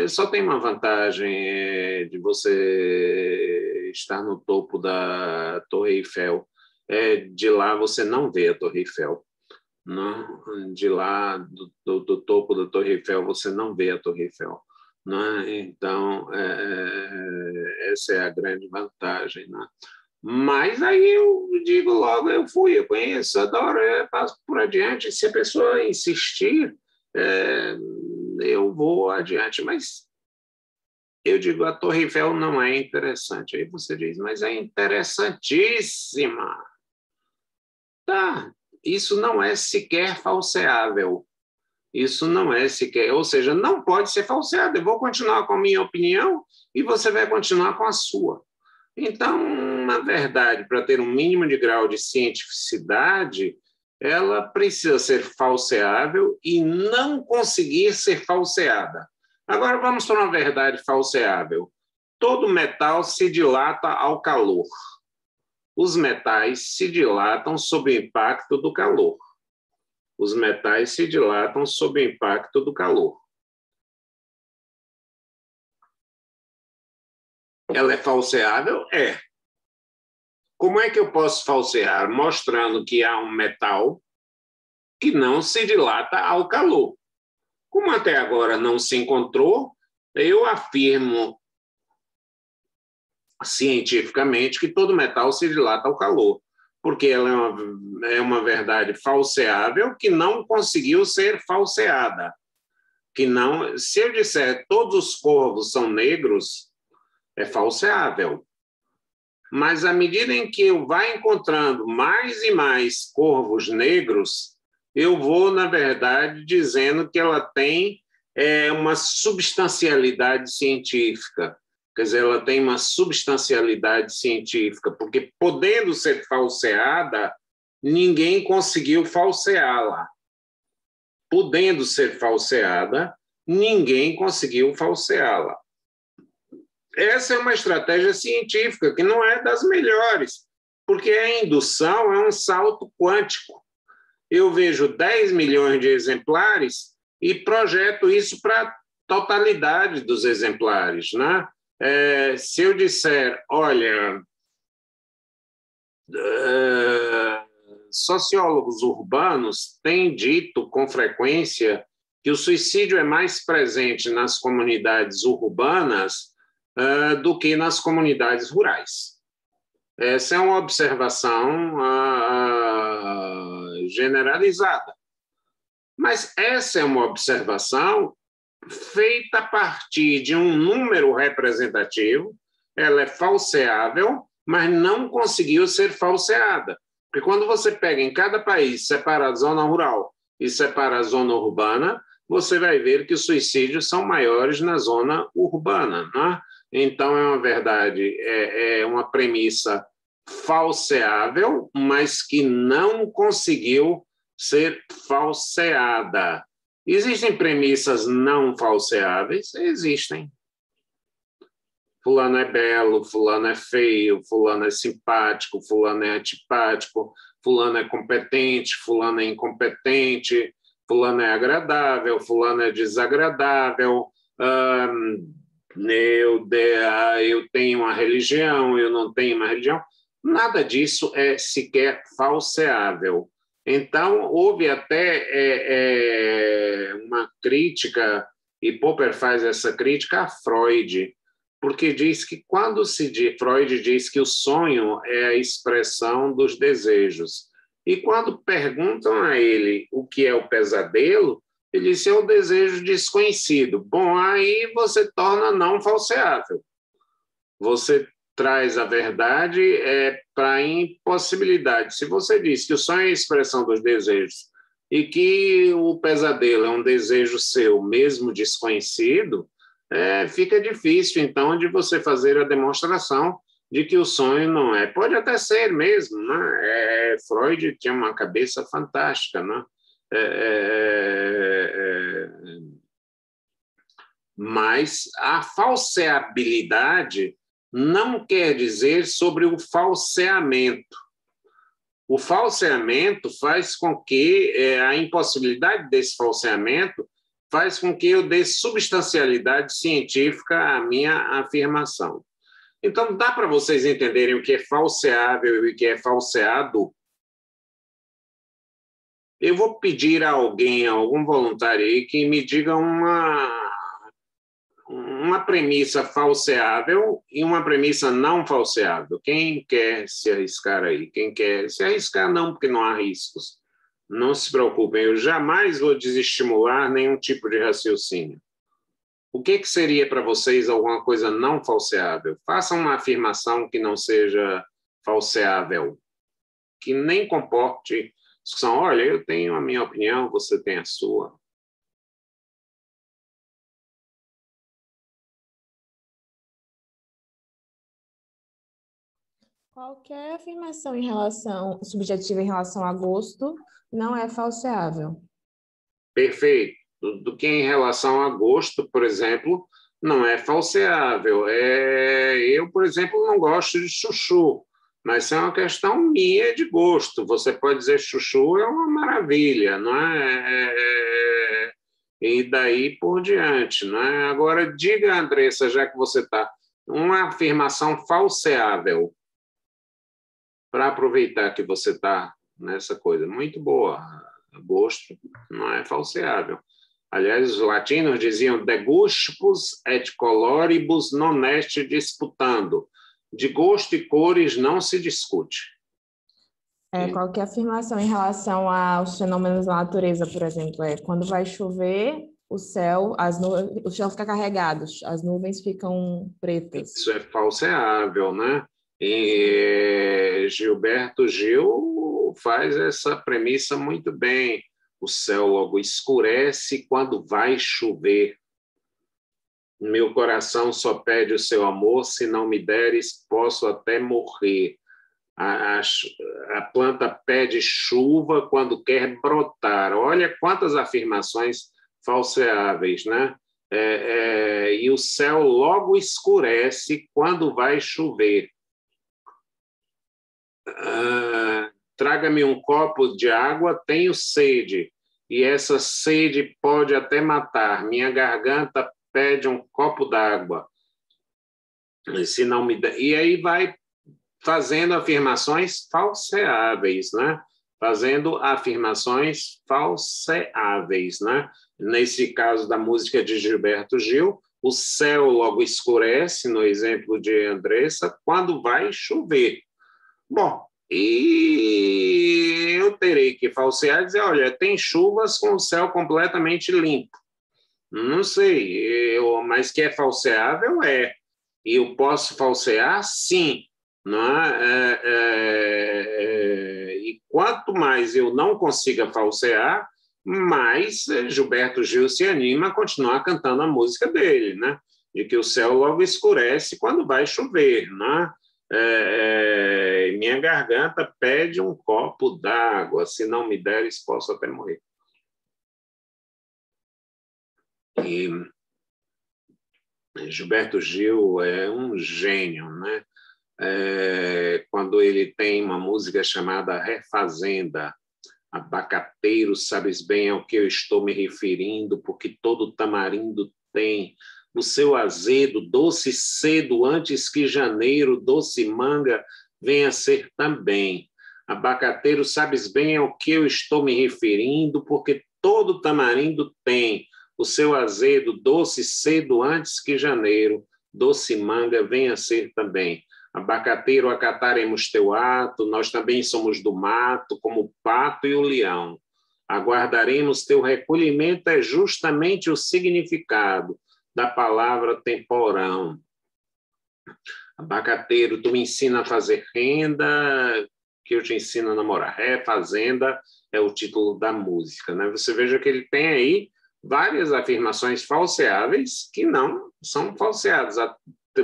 só tem uma vantagem de você estar no topo da Torre Eiffel. De lá você não vê a Torre Eiffel. Não, de lá, do topo da Torre Eiffel, você não vê a Torre Eiffel. Não é? Então, essa é a grande vantagem. Não é? Mas aí eu digo logo, eu conheço, adoro, eu passo por adiante. Se a pessoa insistir, eu vou adiante. Mas eu digo, a Torre Eiffel não é interessante. Aí você diz, mas é interessantíssima. Tá, isso não é sequer falseável. Isso não é sequer, ou seja, não pode ser falseado. Eu vou continuar com a minha opinião e você vai continuar com a sua. Então, na verdade, para ter um mínimo de grau de cientificidade, ela precisa ser falseável e não conseguir ser falseada. Agora vamos para uma verdade falseável. Todo metal se dilata ao calor. Os metais se dilatam sob o impacto do calor. Os metais se dilatam sob o impacto do calor. Ela é falseável? É. Como é que eu posso falsear? Mostrando que há um metal que não se dilata ao calor. Como até agora não se encontrou, eu afirmo cientificamente que todo metal se dilata ao calor, porque ela é uma verdade falseável que não conseguiu ser falseada. Que não, se eu disser todos os corvos são negros, é falseável. Mas à medida em que eu vá encontrando mais e mais corvos negros, eu vou, na verdade, dizendo que ela tem uma substancialidade científica. Quer dizer, ela tem uma substancialidade científica, porque podendo ser falseada, ninguém conseguiu falseá-la. Podendo ser falseada, ninguém conseguiu falseá-la. Essa é uma estratégia científica que não é das melhores, porque a indução é um salto quântico. Eu vejo 10 milhões de exemplares e projeto isso para a totalidade dos exemplares, né? Se eu disser, olha, sociólogos urbanos têm dito com frequência que o suicídio é mais presente nas comunidades urbanas do que nas comunidades rurais. Essa é uma observação generalizada. Mas essa é uma observação feita a partir de um número representativo, ela é falseável, mas não conseguiu ser falseada. Porque quando você pega em cada país, separa a zona rural e separa a zona urbana, você vai ver que os suicídios são maiores na zona urbana, né? Então, é uma verdade, é uma premissa falseável, mas que não conseguiu ser falseada. Existem premissas não falseáveis? Existem. Fulano é belo, fulano é feio, fulano é simpático, fulano é antipático, fulano é competente, fulano é incompetente, fulano é agradável, fulano é desagradável, eu tenho uma religião, eu não tenho uma religião. Nada disso é sequer falseável. Então, houve até uma crítica, e Popper faz essa crítica a Freud, porque diz que Freud diz que o sonho é a expressão dos desejos. E quando perguntam a ele o que é o pesadelo, ele diz que é o desejo desconhecido. Bom, aí você torna não falseável. Você traz a verdade para a impossibilidade. Se você diz que o sonho é a expressão dos desejos e que o pesadelo é um desejo seu, mesmo desconhecido, fica difícil, então, de você fazer a demonstração de que o sonho não é. Pode até ser mesmo, né? Freud tinha uma cabeça fantástica, né? Mas a falseabilidade não quer dizer sobre o falseamento. O falseamento faz com que a impossibilidade desse falseamento faz com que eu dê substancialidade científica à minha afirmação. Então, dá para vocês entenderem o que é falseável e o que é falseado? Eu vou pedir a alguém, a algum voluntário aí, que me diga uma premissa falseável e uma premissa não falseável. Quem quer se arriscar aí? Quem quer se arriscar? Não, porque não há riscos. Não se preocupem, eu jamais vou desestimular nenhum tipo de raciocínio. O que seria para vocês alguma coisa não falseável? Façam uma afirmação que não seja falseável, que nem comporte discussão. Olha, eu tenho a minha opinião, você tem a sua. Qualquer afirmação subjetiva em relação a gosto não é falseável. Perfeito. Do que em relação a gosto, por exemplo, não é falseável. Eu, por exemplo, não gosto de chuchu, mas isso é uma questão minha de gosto. Você pode dizer chuchu é uma maravilha, não é? E daí por diante, não é? Agora, diga, Andressa, já que você está, uma afirmação falseável, para aproveitar que você está nessa coisa. Muito boa. Gosto não é falseável. Aliás, os latinos diziam de gustibus et coloribus non est disputando. De gosto e cores não se discute. Qualquer afirmação em relação aos fenômenos da natureza, por exemplo, quando vai chover, o céu fica carregado, as nuvens ficam pretas. Isso é falseável, né? E Gilberto Gil faz essa premissa muito bem. O céu logo escurece quando vai chover. Meu coração só pede o seu amor, se não me deres, posso até morrer. A planta pede chuva quando quer brotar. Olha quantas afirmações falseáveis, né? E o céu logo escurece quando vai chover. Traga-me um copo de água, tenho sede, e essa sede pode até matar. Minha garganta pede um copo d'água. Se não me dá... E aí vai fazendo afirmações falseáveis, né? Fazendo afirmações falseáveis, né? Nesse caso da música de Gilberto Gil, o céu logo escurece, no exemplo de Andressa, quando vai chover. Bom, e eu terei que falsear e dizer, olha, tem chuvas com o céu completamente limpo. Não sei, mas que é falseável, é. E eu posso falsear, sim. Não é? E quanto mais eu não consiga falsear, mais Gilberto Gil se anima a continuar cantando a música dele, né? De que o céu logo escurece quando vai chover, né? Minha garganta pede um copo d'água, se não me deres, posso até morrer. E Gilberto Gil é um gênio, né? Quando ele tem uma música chamada Refazenda, abacateiro, sabes bem ao que eu estou me referindo, porque todo tamarindo tem o seu azedo, doce cedo, antes que janeiro, doce manga venha ser também. Abacateiro, sabes bem ao que eu estou me referindo, porque todo tamarindo tem o seu azedo, doce cedo, antes que janeiro, doce manga venha ser também. Abacateiro, acataremos teu ato, nós também somos do mato, como o pato e o leão. Aguardaremos teu recolhimento, é justamente o significado da palavra temporão. Abacateiro, tu me ensina a fazer renda, que eu te ensino a namorar. Refazenda é o título da música, né? Você veja que ele tem aí várias afirmações falseáveis que não são falseadas.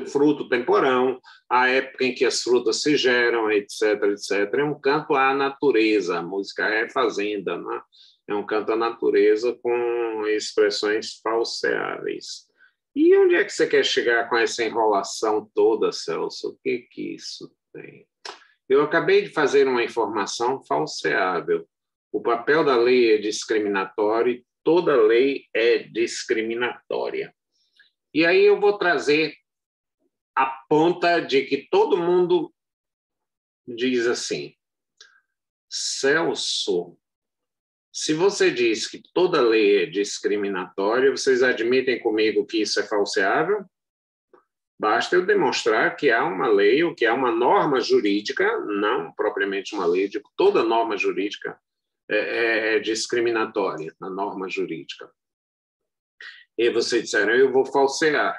Fruto temporão, a época em que as frutas se geram, etc., etc. É um canto à natureza, a música é fazenda, né? É um canto à natureza com expressões falseáveis. E onde é que você quer chegar com essa enrolação toda, Celso? O que isso tem? Eu acabei de fazer uma informação falseável. O papel da lei é discriminatório e toda lei é discriminatória. E aí eu vou trazer a ponta de que todo mundo diz assim, Celso, se você diz que toda lei é discriminatória, vocês admitem comigo que isso é falseável? Basta eu demonstrar que há uma lei ou que há uma norma jurídica, não propriamente uma lei, digo, toda norma jurídica é discriminatória, a norma jurídica. E vocês disseram, eu vou falsear.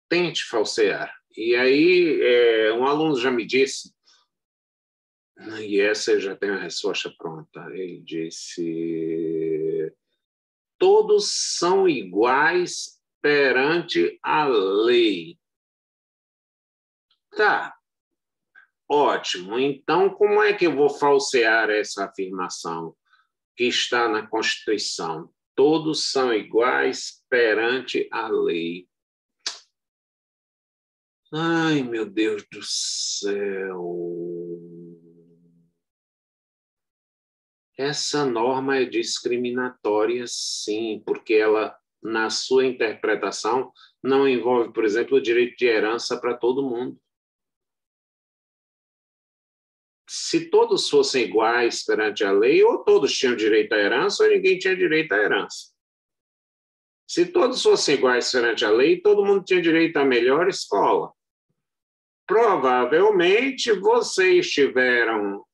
Tente falsear. E aí, um aluno já me disse, e essa eu já tenho a resposta pronta, ele disse, todos são iguais perante a lei. Tá. Ótimo. Então, como é que eu vou falsear essa afirmação que está na Constituição? Todos são iguais perante a lei. Ai, meu Deus do céu! Essa norma é discriminatória, sim, porque ela, na sua interpretação, não envolve, por exemplo, o direito de herança para todo mundo. Se todos fossem iguais perante a lei, ou todos tinham direito à herança, ou ninguém tinha direito à herança. Se todos fossem iguais perante a lei, todo mundo tinha direito à melhor escola. Provavelmente, vocês tiveram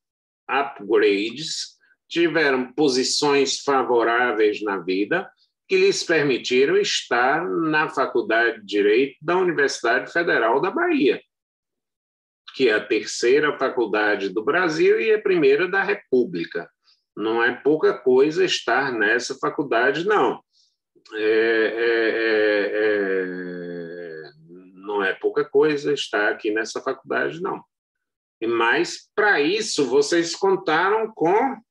upgrades, tiveram posições favoráveis na vida que lhes permitiram estar na Faculdade de Direito da Universidade Federal da Bahia, que é a terceira faculdade do Brasil e a primeira da República. Não é pouca coisa estar nessa faculdade, não. Não é pouca coisa estar aqui nessa faculdade, não. Mas, para isso, vocês contaram com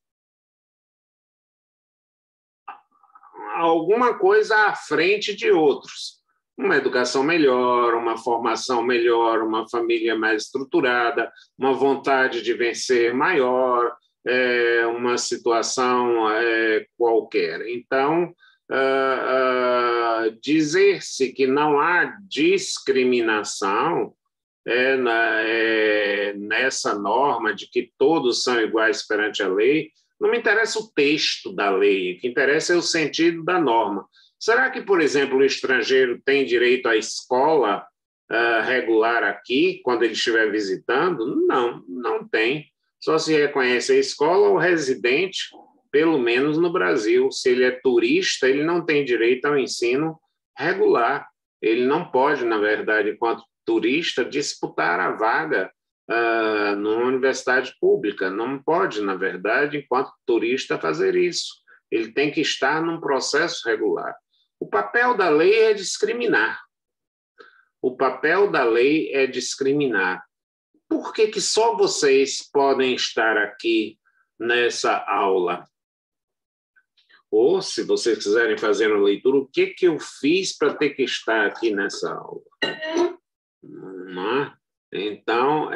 alguma coisa à frente de outros. Uma educação melhor, uma formação melhor, uma família mais estruturada, uma vontade de vencer maior, uma situação qualquer. Então, dizer-se que não há discriminação nessa norma de que todos são iguais perante a lei, não me interessa o texto da lei, o que interessa é o sentido da norma. Será que, por exemplo, o estrangeiro tem direito à escola regular aqui, quando ele estiver visitando? Não, não tem. Só se reconhece a escola ou residente, pelo menos no Brasil. Se ele é turista, ele não tem direito ao ensino regular. Ele não pode, na verdade, enquanto turista, disputar a vaga numa universidade pública. Não pode, na verdade, enquanto turista, fazer isso. Ele tem que estar num processo regular. O papel da lei é discriminar. O papel da lei é discriminar. Por que que só vocês podem estar aqui nessa aula? Ou, se vocês quiserem fazer uma leitura, o que que eu fiz para ter que estar aqui nessa aula? Não é? Então,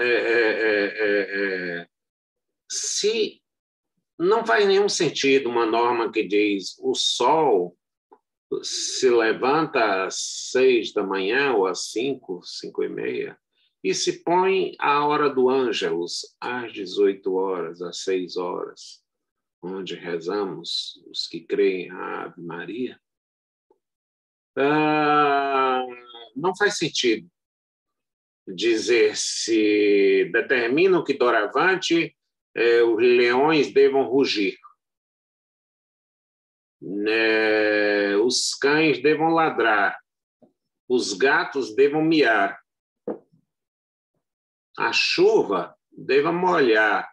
se não faz nenhum sentido uma norma que diz o sol se levanta às 6 da manhã ou às 5, 5:30, e se põe a hora do Ângelus às 18 horas, às 6 horas, onde rezamos os que creem a Ave Maria. Não faz sentido dizer se determinam que doravante os leões devam rugir, os cães devam ladrar, os gatos devam miar, a chuva deva molhar.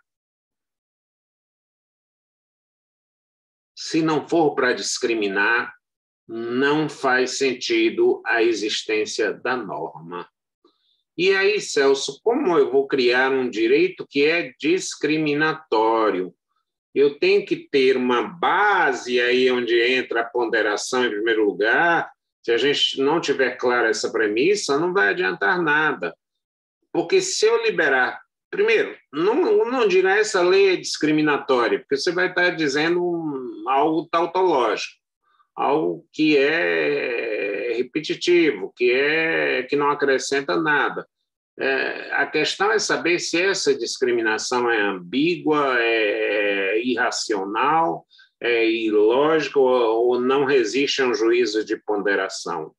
Se não for para discriminar, não faz sentido a existência da norma. E aí, Celso, como eu vou criar um direito que é discriminatório? Eu tenho que ter uma base aí onde entra a ponderação em primeiro lugar. Se a gente não tiver clara essa premissa, não vai adiantar nada. Porque se eu liberar... Primeiro, não diga essa lei é discriminatória, porque você vai estar dizendo algo tautológico, algo que é repetitivo, que não acrescenta nada. A questão é saber se essa discriminação é ambígua, é irracional, é ilógica ou não resiste a um juízo de ponderação.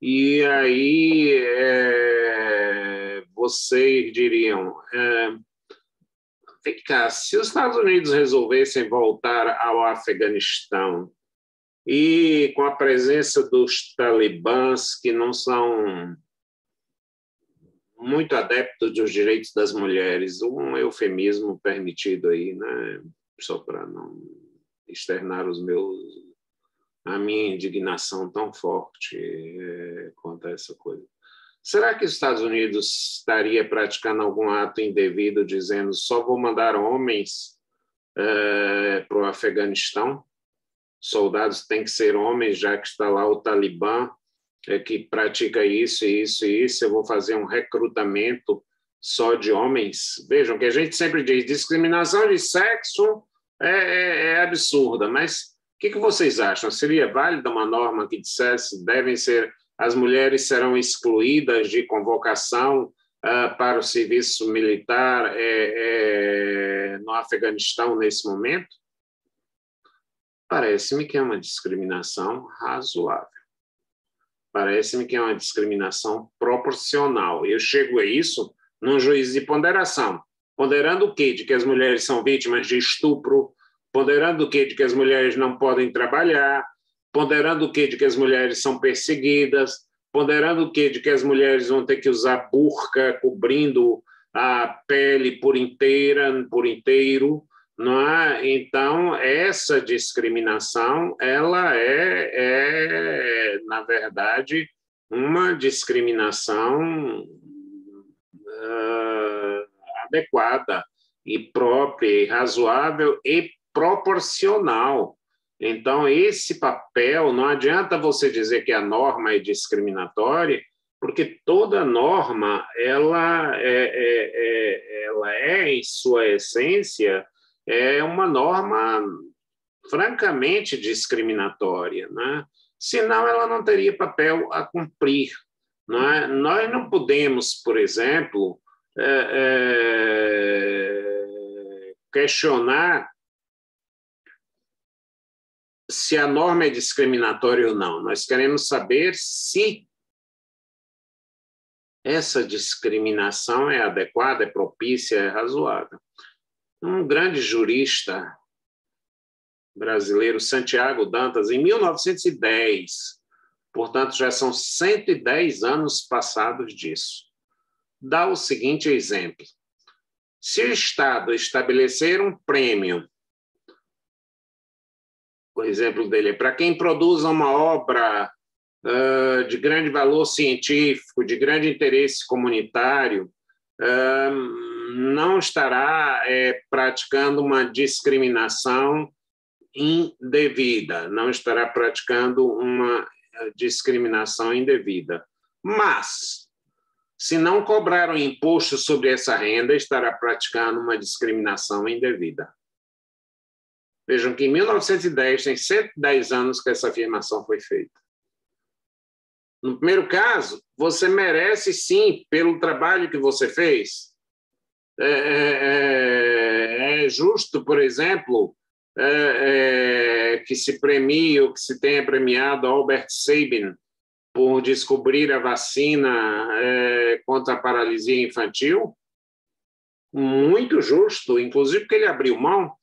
E aí vocês diriam, vem cá, se os Estados Unidos resolvessem voltar ao Afeganistão e com a presença dos talibãs que não são muito adeptos dos direitos das mulheres, um eufemismo permitido aí, né? Só para não externar a minha indignação tão forte quanto a essa coisa. Será que os Estados Unidos estaria praticando algum ato indevido, dizendo só vou mandar homens para o Afeganistão? Soldados têm que ser homens, já que está lá o Talibã, que pratica isso, isso e isso, eu vou fazer um recrutamento só de homens. Vejam que a gente sempre diz, discriminação de sexo é absurda, mas o que vocês acham? Seria válida uma norma que dissesse as mulheres serão excluídas de convocação para o serviço militar no Afeganistão nesse momento? Parece-me que é uma discriminação razoável. Parece-me que é uma discriminação proporcional. Eu chego a isso num juízo de ponderação. Ponderando o quê? De que as mulheres são vítimas de estupro, ponderando o quê? De que as mulheres não podem trabalhar, ponderando o quê? De que as mulheres são perseguidas, ponderando o quê? De que as mulheres vão ter que usar burca cobrindo a pele por inteiro, não é? Então, essa discriminação, ela na verdade, uma discriminação adequada e própria, e razoável e proporcional. Então, esse papel, não adianta você dizer que a norma é discriminatória, porque toda norma, ela é, em sua essência, uma norma francamente discriminatória, né? Senão ela não teria papel a cumprir. Não é? Nós não podemos, por exemplo, questionar se a norma é discriminatória ou não. Nós queremos saber se essa discriminação é adequada, é propícia, é razoável. Um grande jurista brasileiro, Santiago Dantas, em 1910, portanto, já são 110 anos passados disso, dá o seguinte exemplo. Se o Estado estabelecer um prêmio, o exemplo dele é para quem produza uma obra de grande valor científico, de grande interesse comunitário, não estará praticando uma discriminação indevida, não estará praticando uma discriminação indevida. Mas, se não cobrar um imposto sobre essa renda, estará praticando uma discriminação indevida. Vejam que em 1910, tem 110 anos que essa afirmação foi feita. No primeiro caso, você merece sim pelo trabalho que você fez. É justo, por exemplo, que se premie ou que se tenha premiado Albert Sabin por descobrir a vacina contra a paralisia infantil? Muito justo, inclusive porque ele abriu mão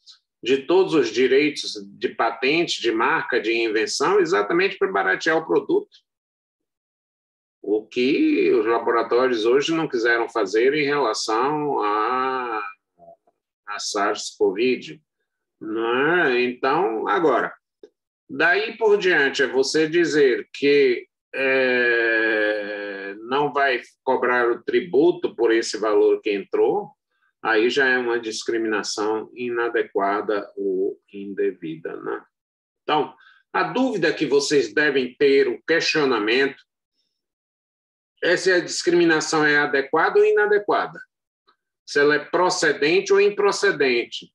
de todos os direitos de patente, de marca, de invenção, exatamente para baratear o produto. O que os laboratórios hoje não quiseram fazer em relação a SARS-CoV. Não é? Então, agora, daí por diante, é você dizer que não vai cobrar o tributo por esse valor que entrou, aí já é uma discriminação inadequada ou indevida, né? Então, a dúvida que vocês devem ter, o questionamento, é se a discriminação é adequada ou inadequada, se ela é procedente ou improcedente.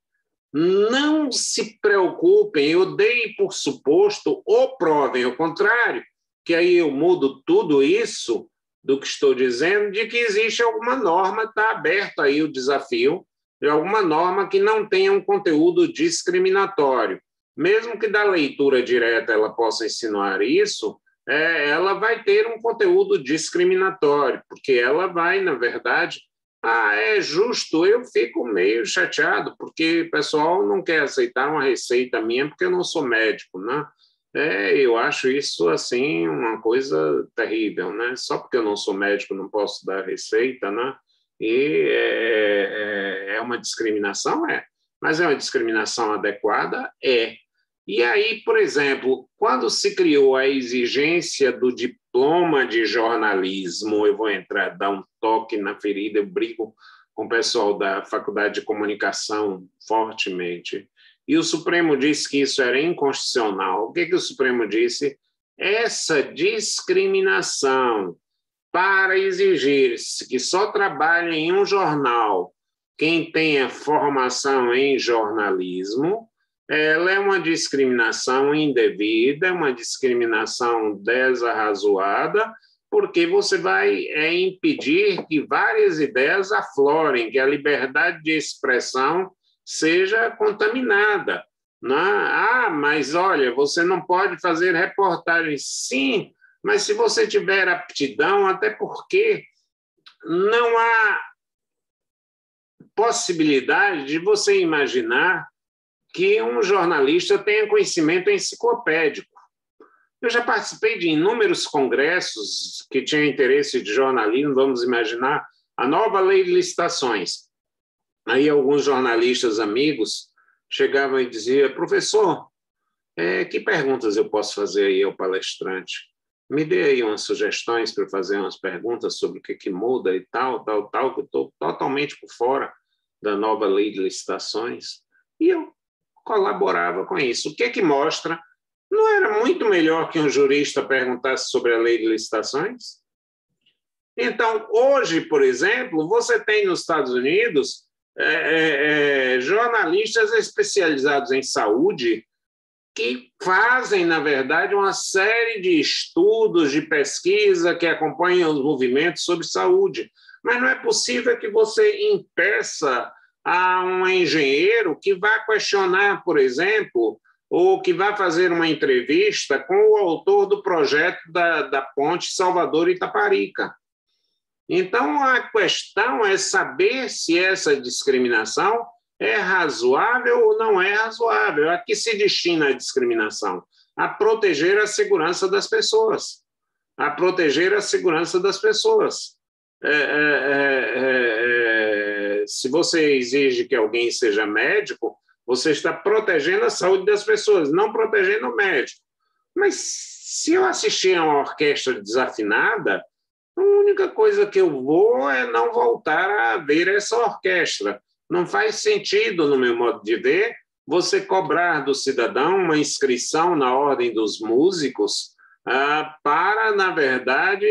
Não se preocupem, eu dei por suposto ou provem o contrário, que aí eu mudo tudo isso do que estou dizendo, de que existe alguma norma, está aberto aí o desafio, de alguma norma que não tenha um conteúdo discriminatório. Mesmo que da leitura direta ela possa insinuar isso, ela vai ter um conteúdo discriminatório, porque ela vai, na verdade, é justo, eu fico meio chateado, porque o pessoal não quer aceitar uma receita minha porque eu não sou médico, né? Eu acho isso, assim, uma coisa terrível, né? Só porque eu não sou médico não posso dar receita, né? E é uma discriminação? Mas é uma discriminação adequada? E aí, por exemplo, quando se criou a exigência do diploma de jornalismo, eu vou dar um toque na ferida, eu brigo com o pessoal da Faculdade de Comunicação fortemente, e o Supremo disse que isso era inconstitucional. O que o Supremo disse? Essa discriminação para exigir que só trabalhe em um jornal quem tenha formação em jornalismo, ela é uma discriminação indevida, uma discriminação desarrazoada, porque você vai impedir que várias ideias aflorem, que a liberdade de expressão seja contaminada. Né? Ah, mas olha, você não pode fazer reportagem. Sim, mas se você tiver aptidão, até porque não há possibilidade de você imaginar que um jornalista tenha conhecimento enciclopédico. Eu já participei de inúmeros congressos que tinham interesse de jornalismo, vamos imaginar, a nova lei de licitações. Aí alguns jornalistas amigos chegavam e diziam, professor, que perguntas eu posso fazer aí ao palestrante? Me dê aí umas sugestões para eu fazer umas perguntas sobre o que muda e tal, que eu estou totalmente por fora da nova lei de licitações. E eu colaborava com isso. O que mostra? Não era muito melhor que um jurista perguntasse sobre a lei de licitações? Então, hoje, por exemplo, você tem nos Estados Unidos jornalistas especializados em saúde que fazem, na verdade, uma série de estudos, de pesquisa que acompanham os movimentos sobre saúde. Mas não é possível que você impeça a um engenheiro que vá questionar, por exemplo, ou que vá fazer uma entrevista com o autor do projeto da ponte Salvador-Itaparica. Então, a questão é saber se essa discriminação é razoável ou não é razoável. A que se destina a discriminação? A proteger a segurança das pessoas. A proteger a segurança das pessoas. Se você exige que alguém seja médico, você está protegendo a saúde das pessoas, não protegendo o médico. Mas se eu assistir a uma orquestra desafinada, a única coisa que eu vou é não voltar a ver essa orquestra. Não faz sentido, no meu modo de ver, você cobrar do cidadão uma inscrição na ordem dos músicos para, na verdade,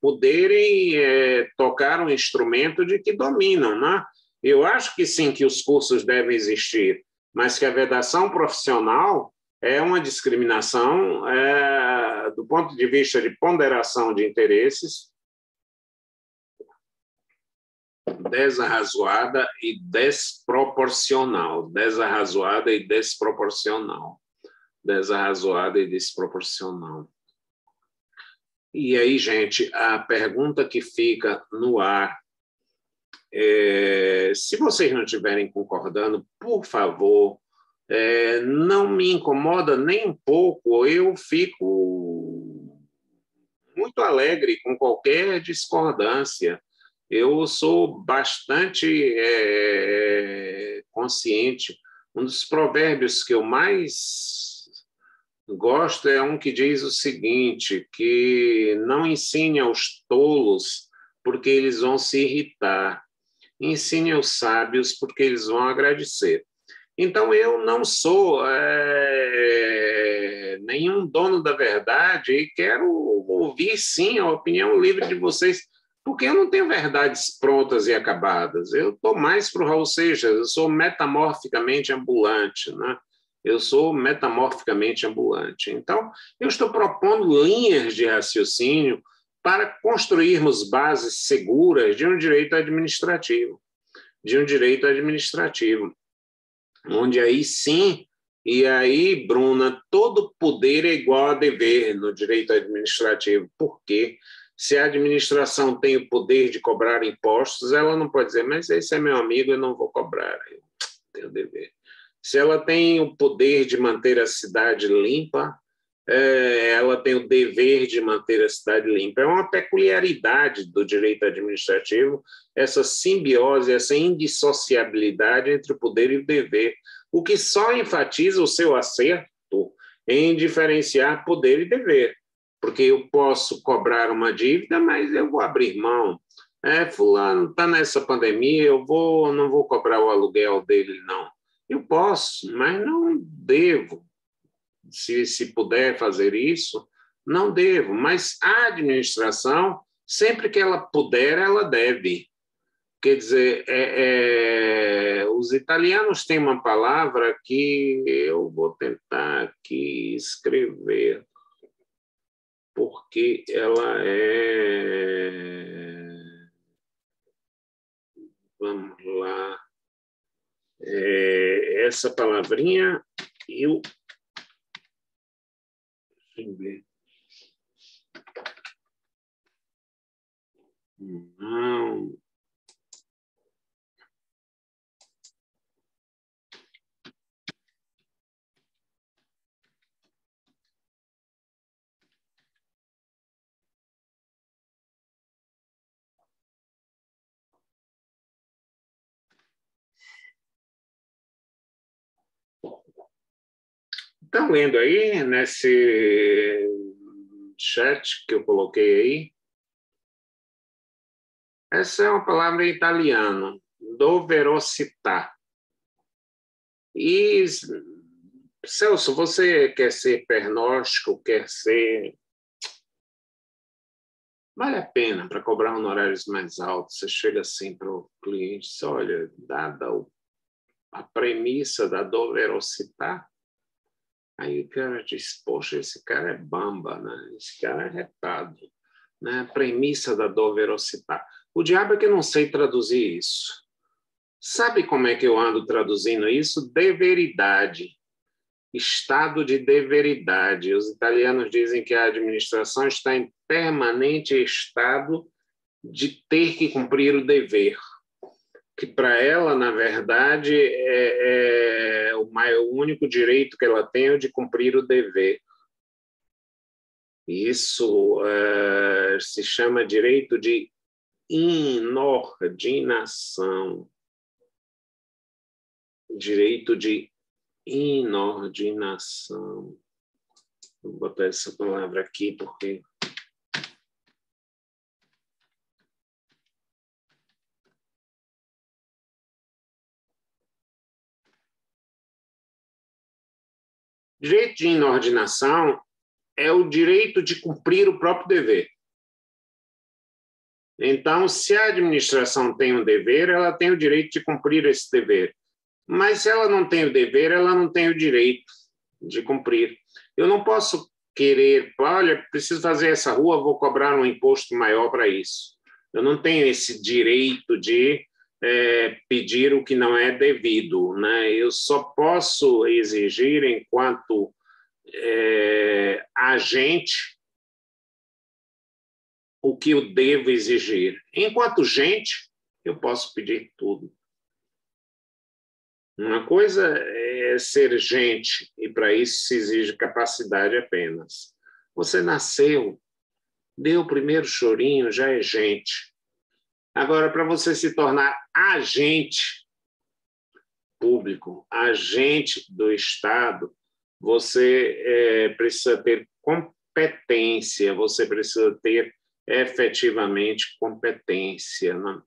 poderem tocar um instrumento de que dominam, né? Eu acho que sim, que os cursos devem existir, mas que a vedação profissional é uma discriminação do ponto de vista de ponderação de interesses desarrazoada e desproporcional. Desarrazoada e desproporcional. Desarrazoada e desproporcional. E aí, gente, a pergunta que fica no ar se vocês não estiverem concordando, por favor, não me incomoda nem um pouco, eu fico muito alegre com qualquer discordância. Eu sou bastante consciente. Um dos provérbios que eu mais gosto é um que diz o seguinte, que não ensine aos tolos porque eles vão se irritar. Ensine aos sábios porque eles vão agradecer. Então, eu não sou nenhum dono da verdade e quero ouvir, sim, a opinião livre de vocês, porque eu não tenho verdades prontas e acabadas. Eu estou mais para o Raul Seixas, eu sou metamorficamente ambulante, né? Eu sou metamorficamente ambulante. Então, eu estou propondo linhas de raciocínio para construirmos bases seguras de um direito administrativo, onde aí sim, e aí, Bruna, todo poder é igual a dever no direito administrativo. Por quê? Se a administração tem o poder de cobrar impostos, ela não pode dizer, mas esse é meu amigo, eu não vou cobrar, eu tenho dever. Se ela tem o poder de manter a cidade limpa, ela tem o dever de manter a cidade limpa. É uma peculiaridade do direito administrativo, essa simbiose, essa indissociabilidade entre o poder e o dever. o que só enfatiza o seu acerto em diferenciar poder e dever, porque eu posso cobrar uma dívida, mas eu vou abrir mão. Fulano está nessa pandemia, eu não vou cobrar o aluguel dele, não. Eu posso, mas não devo. Se puder fazer isso, não devo. Mas a administração, sempre que ela puder, ela deve. Quer dizer, os italianos têm uma palavra que eu vou tentar aqui escrever, porque ela é... Vamos lá. Essa palavrinha, eu... Deixa eu ver. Não... Estão lendo aí, nesse chat que eu coloquei aí? Essa é uma palavra em italiano, doverosità. E, Celso, você quer ser pernóstico, quer ser... Vale a pena para cobrar honorários mais altos. Você chega assim para o cliente e diz, olha, dada a premissa da doverosità, aí o cara diz, poxa, esse cara é bamba, né? Esse cara é retado. Né? A premissa da doverosità. O diabo é que eu não sei traduzir isso. Sabe como é que eu ando traduzindo isso? Deveridade. Estado de deveridade. Os italianos dizem que a administração está em permanente estado de ter que cumprir o dever. Que para ela, na verdade, o único direito que ela tem é o de cumprir o dever. Isso se chama direito de inordinação. Direito de inordinação. Vou botar essa palavra aqui porque... Direito de inordinação é o direito de cumprir o próprio dever. Então, se a administração tem um dever, ela tem o direito de cumprir esse dever. Mas se ela não tem o dever, ela não tem o direito de cumprir. Eu não posso querer, olha, preciso fazer essa rua, vou cobrar um imposto maior para isso. Eu não tenho esse direito de pedir o que não é devido, né? Eu só posso exigir, enquanto agente, o que eu devo exigir. Enquanto gente, eu posso pedir tudo. Uma coisa é ser gente, e para isso se exige capacidade apenas. Você nasceu, deu o primeiro chorinho, já é gente. Agora, para você se tornar agente público, agente do Estado, você precisa ter competência, você precisa ter efetivamente competência, né?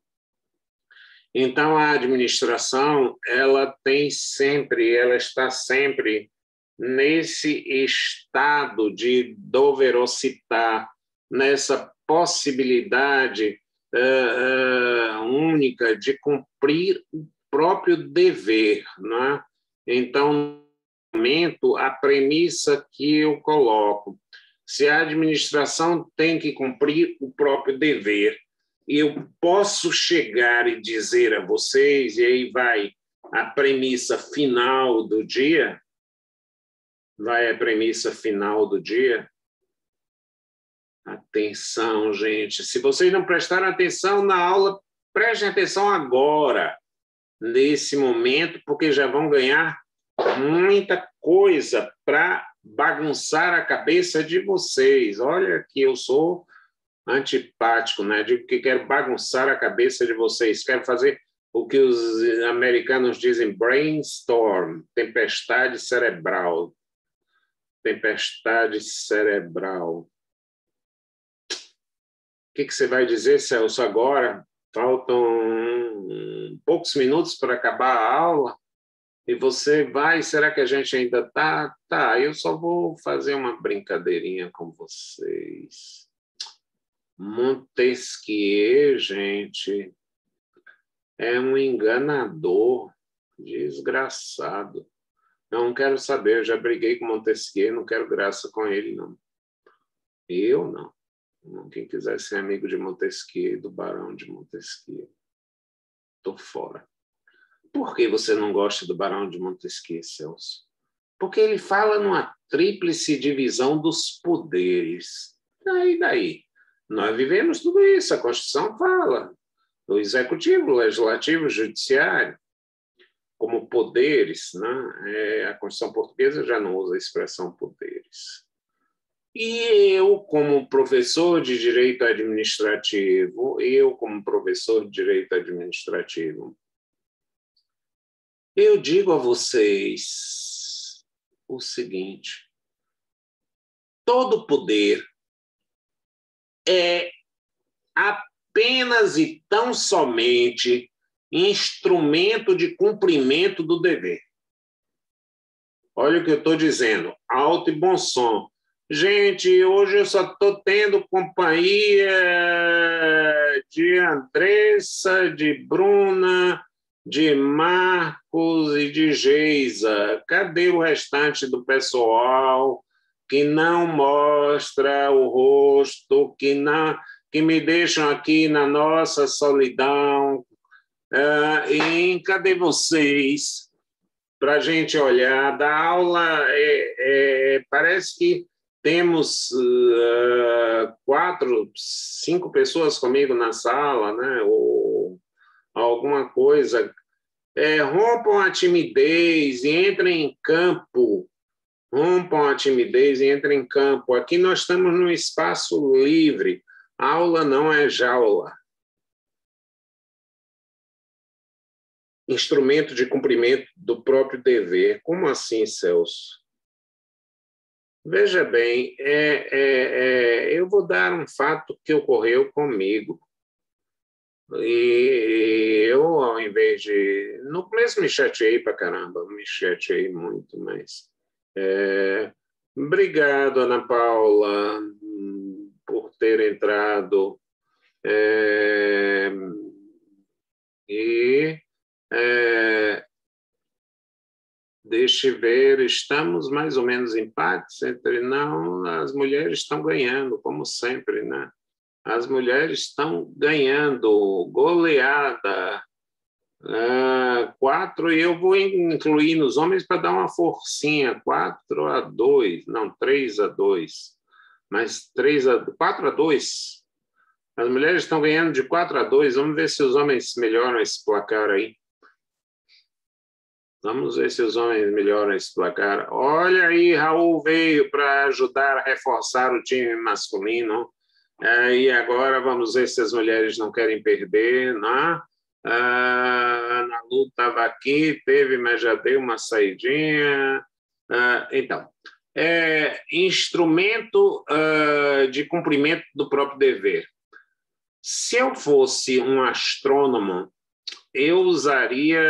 Então, a administração, ela está sempre nesse estado de doverosità, nessa possibilidade única de cumprir o próprio dever, né? Então, no momento, a premissa que eu coloco, se a administração tem que cumprir o próprio dever, eu posso chegar e dizer a vocês, e aí vai a premissa final do dia, Atenção, gente, se vocês não prestaram atenção na aula, prestem atenção agora, nesse momento, porque já vão ganhar muita coisa para bagunçar a cabeça de vocês. Olha que eu sou antipático, né? Digo que quero bagunçar a cabeça de vocês, quero fazer o que os americanos dizem brainstorm, tempestade cerebral. Tempestade cerebral. O que você vai dizer, Celso, agora? Faltam poucos minutos para acabar a aula. E você vai, será que a gente ainda está? Tá, eu só vou fazer uma brincadeirinha com vocês. Montesquieu, gente, é um enganador, desgraçado. Eu não quero saber, eu já briguei com Montesquieu, não quero graça com ele, não. Eu não. Quem quiser ser amigo de Montesquieu, do Barão de Montesquieu, estou fora. Por que você não gosta do Barão de Montesquieu, Celso? Porque ele fala numa tríplice divisão dos poderes. Daí? Nós vivemos tudo isso, a Constituição fala. O Executivo, o Legislativo, o Judiciário, como poderes, né? A Constituição Portuguesa já não usa a expressão poderes. E eu, como professor de Direito Administrativo, eu digo a vocês o seguinte: todo poder é apenas e tão somente instrumento de cumprimento do dever. Olha o que eu estou dizendo, alto e bom som. Gente, hoje eu só estou tendo companhia de Andressa, de Bruna, de Marcos e de Geisa. Cadê o restante do pessoal que não mostra o rosto, que me deixam aqui na nossa solidão? E cadê vocês? Para a gente olhar. Da aula, parece que temos 4, 5 pessoas comigo na sala, né? Ou alguma coisa. Rompam a timidez e entrem em campo. Rompam a timidez e entrem em campo. Aqui nós estamos num espaço livre. A aula não é jaula. Instrumento de cumprimento do próprio dever. Como assim, Celso? Veja bem, eu vou dar um fato que ocorreu comigo. E eu, ao invés de... No começo me chateei pra caramba, me chateei muito, mas... Obrigado, Ana Paula, por ter entrado. Deixe ver, estamos mais ou menos empates entre... Não, as mulheres estão ganhando, como sempre, né? As mulheres estão ganhando, goleada. 4, e eu vou incluir nos homens para dar uma forcinha, 4-2, não, 3-2, mas 4-2. As mulheres estão ganhando de 4-2, vamos ver se os homens melhoram esse placar aí. Vamos ver se os homens melhoram esse placar. Olha aí, Raul veio para ajudar a reforçar o time masculino. E agora vamos ver se as mulheres não querem perder, né? A Ana Lu estava aqui, mas já deu uma saidinha. Então, instrumento de cumprimento do próprio dever. Se eu fosse um astrônomo, eu usaria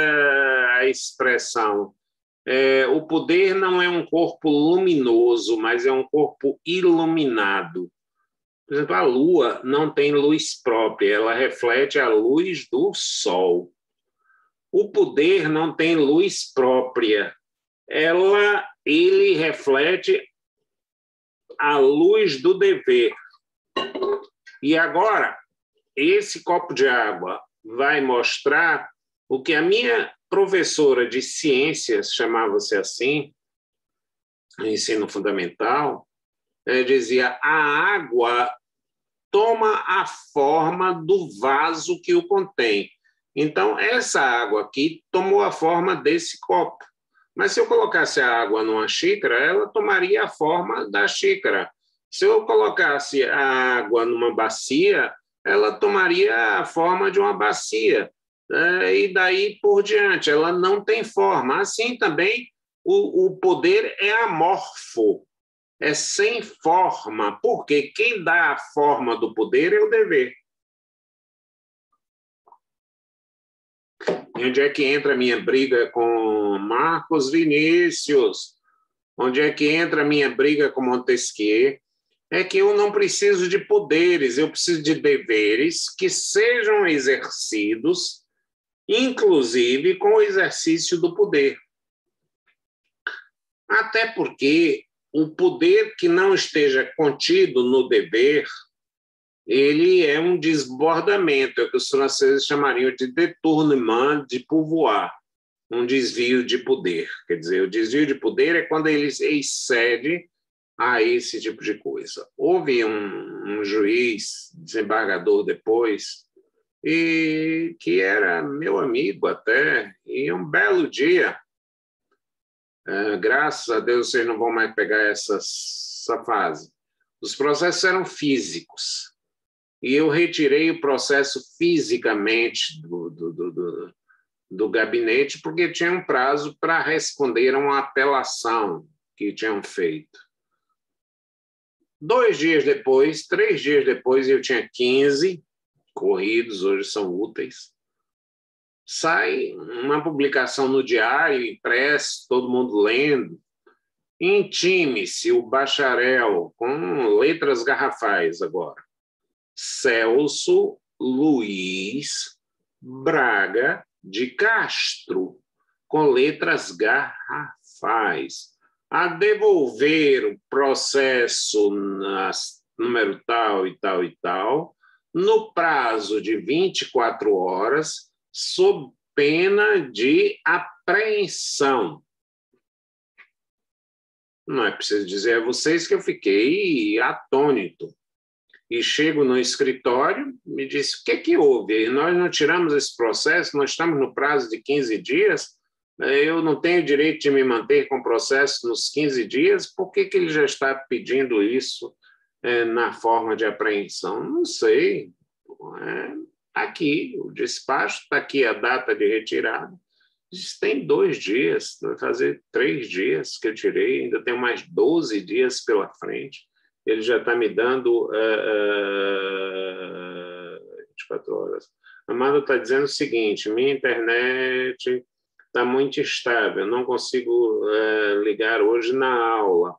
a expressão: o poder não é um corpo luminoso, mas é um corpo iluminado. Por exemplo, a Lua não tem luz própria, ela reflete a luz do Sol. O poder não tem luz própria, ele reflete a luz do dever. E agora, esse copo de água vai mostrar o que a minha professora de ciências, chamava-se assim, no ensino fundamental, dizia: a água toma a forma do vaso que o contém. Então, essa água aqui tomou a forma desse copo. Mas se eu colocasse a água numa xícara, ela tomaria a forma da xícara. Se eu colocasse a água numa bacia, ela tomaria a forma de uma bacia. e daí por diante. Ela não tem forma. Assim também, o poder é amorfo, é sem forma, porque quem dá a forma do poder é o dever. E onde é que entra a minha briga com Marcos Vinícius? Onde é que entra a minha briga com Montesquieu? É que eu não preciso de poderes, eu preciso de deveres que sejam exercidos, inclusive com o exercício do poder. Até porque o poder que não esteja contido no dever, ele é um desbordamento, é o que os franceses chamariam de détournement de pouvoir, um desvio de poder. Quer dizer, o desvio de poder é quando ele excede a esse tipo de coisa. Houve um juiz, desembargador depois, e que era meu amigo até, e um belo dia, graças a Deus vocês não vão mais pegar essa fase, os processos eram físicos, e eu retirei o processo fisicamente do gabinete, porque tinha um prazo para responder a uma apelação que tinham feito. 2 dias depois, 3 dias depois, eu tinha 15 corridos, hoje são úteis. Sai uma publicação no diário, impresso, todo mundo lendo. Intime-se o bacharel, com letras garrafais agora. Celso Luiz Braga de Castro, com letras garrafais, a devolver o processo número tal e tal e tal, no prazo de 24 horas, sob pena de apreensão. Não é preciso dizer a vocês que eu fiquei atônito. E chego no escritório, me disse, o que houve? Nós não tiramos esse processo, nós estamos no prazo de 15 dias, eu não tenho direito de me manter com o processo nos 15 dias, por que ele já está pedindo isso na forma de apreensão? Não sei. Aqui, o despacho, está aqui a data de retirada. Diz, tem 2 dias, vai fazer 3 dias que eu tirei, ainda tenho mais 12 dias pela frente. Ele já está me dando 24 horas. Amanda está dizendo o seguinte, minha internet está muito instável, não consigo ligar hoje na aula.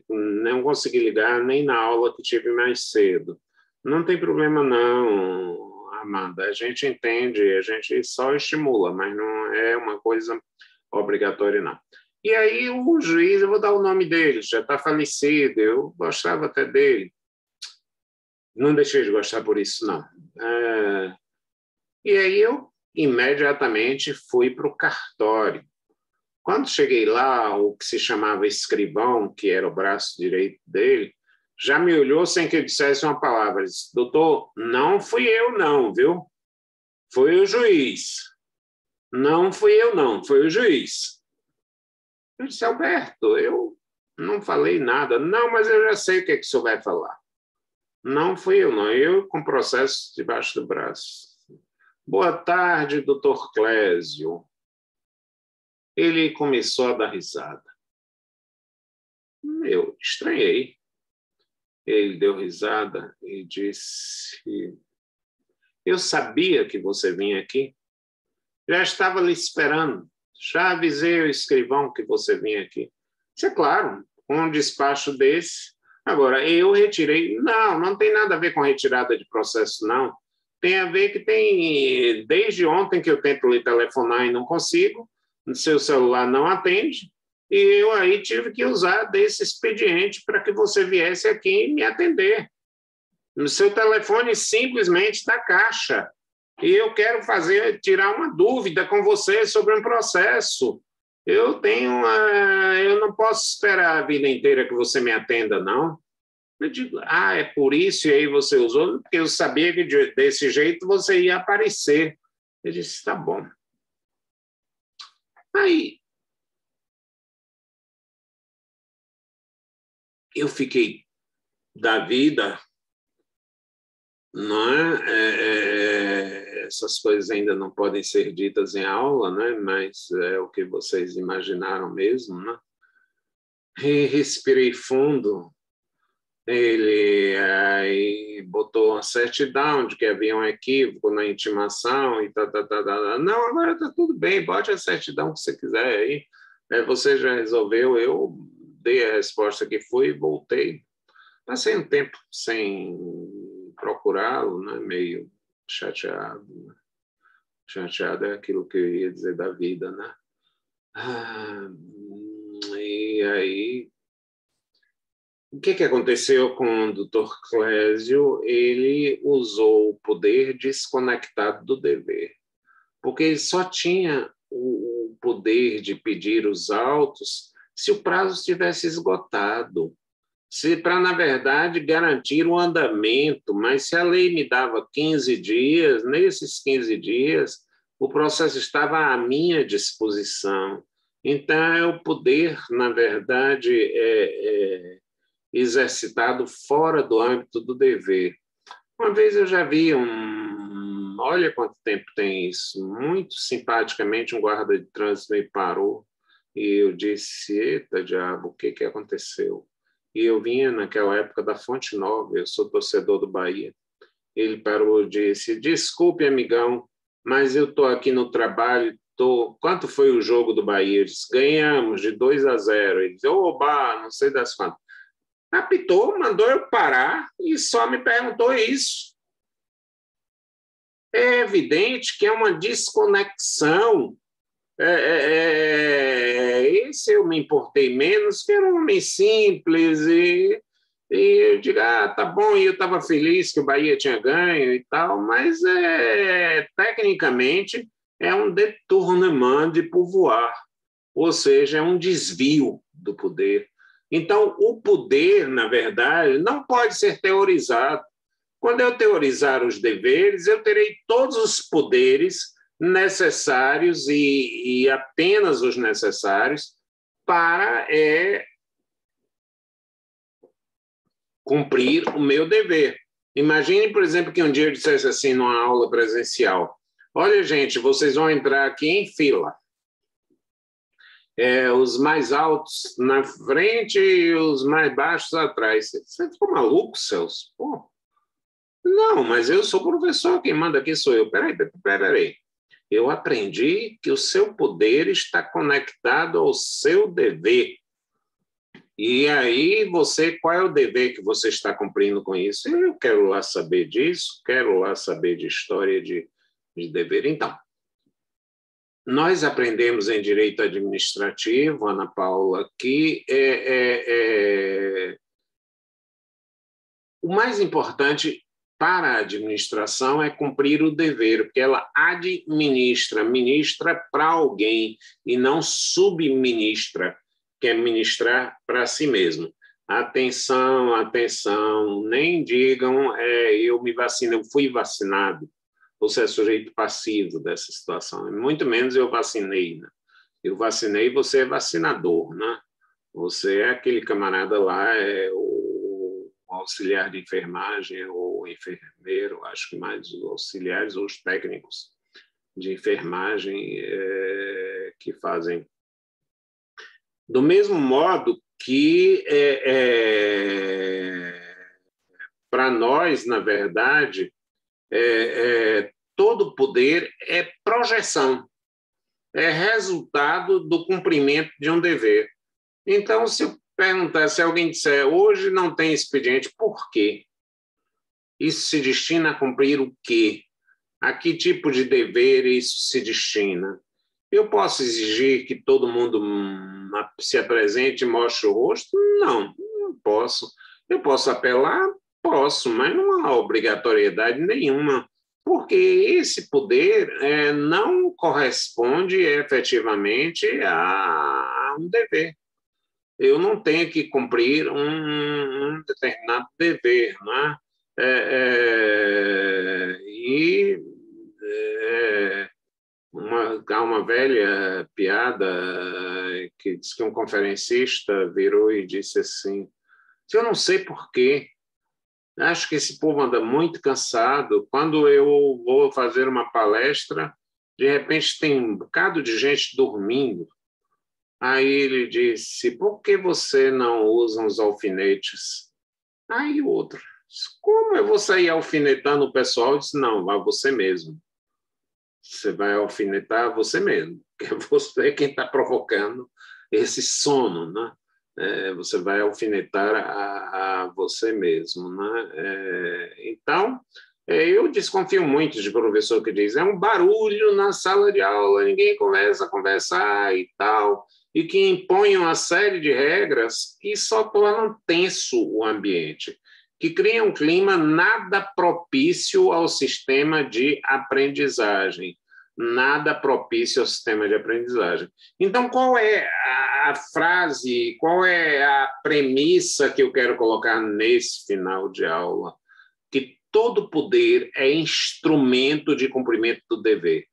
Não consegui ligar nem na aula que tive mais cedo. Não tem problema não, Amanda, a gente entende, a gente só estimula, mas não é uma coisa obrigatória não. E aí o juiz, eu vou dar o nome dele, já está falecido, eu gostava até dele. Não deixei de gostar por isso, não. E aí eu imediatamente fui para o cartório. Quando cheguei lá, o que se chamava escrivão, que era o braço direito dele, já me olhou sem que eu dissesse uma palavra. Disse, doutor, não fui eu não, viu? Foi o juiz. Não fui eu não, foi o juiz. Eu disse, Alberto, eu não falei nada. Não, mas eu já sei o que o senhor vai falar. Não fui eu, não. Eu com processo debaixo do braço. Boa tarde, doutor Clésio. Ele começou a dar risada. Eu estranhei. Ele deu risada e disse, eu sabia que você vinha aqui. Já estava lhe esperando. Já avisei o escrivão que você vinha aqui. Isso é claro, com um despacho desse. Agora, eu retirei... Não tem nada a ver com retirada de processo, não. Tem a ver que tem... Desde ontem que eu tento lhe telefonar e não consigo, o seu celular não atende, e eu aí tive que usar desse expediente para que você viesse aqui e me atender. O seu telefone simplesmente está caixa. E eu quero tirar uma dúvida com você sobre um processo. Eu não posso esperar a vida inteira que você me atenda, não. Eu digo, é por isso, e aí você usou, porque eu sabia que desse jeito você ia aparecer. Eu disse, tá bom. Aí, eu fiquei da vida não essas coisas ainda não podem ser ditas em aula, mas é o que vocês imaginaram mesmo. E respirei fundo. Ele aí botou uma certidão de que havia um equívoco na intimação e Não, agora está tudo bem, bote a certidão que você quiser aí. Você já resolveu, eu dei a resposta que fui e voltei. Passei um tempo sem procurá-lo, meio chateado. Chateado é aquilo que eu ia dizer da vida, E aí, o que aconteceu com o Dr. Clésio? Ele usou o poder desconectado do dever, porque ele só tinha o poder de pedir os autos se o prazo estivesse esgotado, se para, na verdade, garantir o andamento, mas se a lei me dava 15 dias, nesses 15 dias, o processo estava à minha disposição. Então, é o poder, na verdade, exercitado fora do âmbito do dever. Uma vez eu já vi olha quanto tempo tem isso, muito simpaticamente um guarda de trânsito me parou e eu disse, eita diabo, o que aconteceu? E eu vinha naquela época da Fonte Nova, eu sou torcedor do Bahia. Ele parou e disse, desculpe, amigão, mas eu estou aqui no trabalho, quanto foi o jogo do Bahia? Eu disse, ganhamos de 2-0. Ele disse, oba, não sei das quantas. Apitou, mandou eu parar e só me perguntou isso. É evidente que é uma desconexão. Esse eu me importei menos, que era um homem simples e eu digo, tá bom, e eu estava feliz que o Bahia tinha ganho e tal, mas tecnicamente é um détournement de pouvoir, ou seja, é um desvio do poder. Então, o poder, na verdade, não pode ser teorizado. Quando eu teorizar os deveres, eu terei todos os poderes necessários e apenas os necessários para cumprir o meu dever. Imagine, por exemplo, que um dia eu dissesse assim numa aula presencial, olha, gente, vocês vão entrar aqui em fila. Os mais altos na frente e os mais baixos atrás. Você ficou maluco, Celso? Pô. Não, mas eu sou professor, quem manda aqui sou eu. Peraí. Eu aprendi que o seu poder está conectado ao seu dever. E aí, qual é o dever que você está cumprindo com isso? Eu quero lá saber disso, quero lá saber de história de dever. Então, nós aprendemos em direito administrativo, Ana Paula, que o mais importante para a administração é cumprir o dever, porque ela ministra para alguém e não subministra, que é ministrar para si mesmo. Atenção, atenção, nem digam eu me vacino, eu fui vacinado. Você é sujeito passivo dessa situação, muito menos eu vacinei. Eu vacinei, você é vacinador. Você é aquele camarada lá, o auxiliar de enfermagem ou enfermeiro, acho que mais os auxiliares ou os técnicos de enfermagem que fazem. Do mesmo modo que, para nós, na verdade, todo poder é projeção, é resultado do cumprimento de um dever. Então, se eu perguntar, se alguém disser, hoje não tem expediente, por quê? Isso se destina a cumprir o quê? A que tipo de dever isso se destina? Eu posso exigir que todo mundo se apresente e mostre o rosto? Não posso. Eu posso apelar? Posso, mas não há obrigatoriedade nenhuma, porque esse poder não corresponde efetivamente a um dever. Eu não tenho que cumprir um determinado dever, há uma velha piada que diz que um conferencista virou e disse assim, eu não sei por quê, Acho que esse povo anda muito cansado. Quando eu vou fazer uma palestra, de repente tem um bocado de gente dormindo. Aí ele disse, por que você não usa os alfinetes? Aí o outro, como eu vou sair alfinetando o pessoal? Eu disse, não, vai você mesmo. Você vai alfinetar você mesmo, porque você é quem está provocando esse sono, né? Você vai alfinetar a você mesmo, né? Então, eu desconfio muito de professor que diz, é um barulho na sala de aula, ninguém começa a conversar e tal, e que impõe uma série de regras que só tornam tenso o ambiente, que criam um clima nada propício ao sistema de aprendizagem. Nada propício ao sistema de aprendizagem. Então, qual é a frase, qual é a premissa que eu quero colocar nesse final de aula? Que todo poder é instrumento de cumprimento do dever.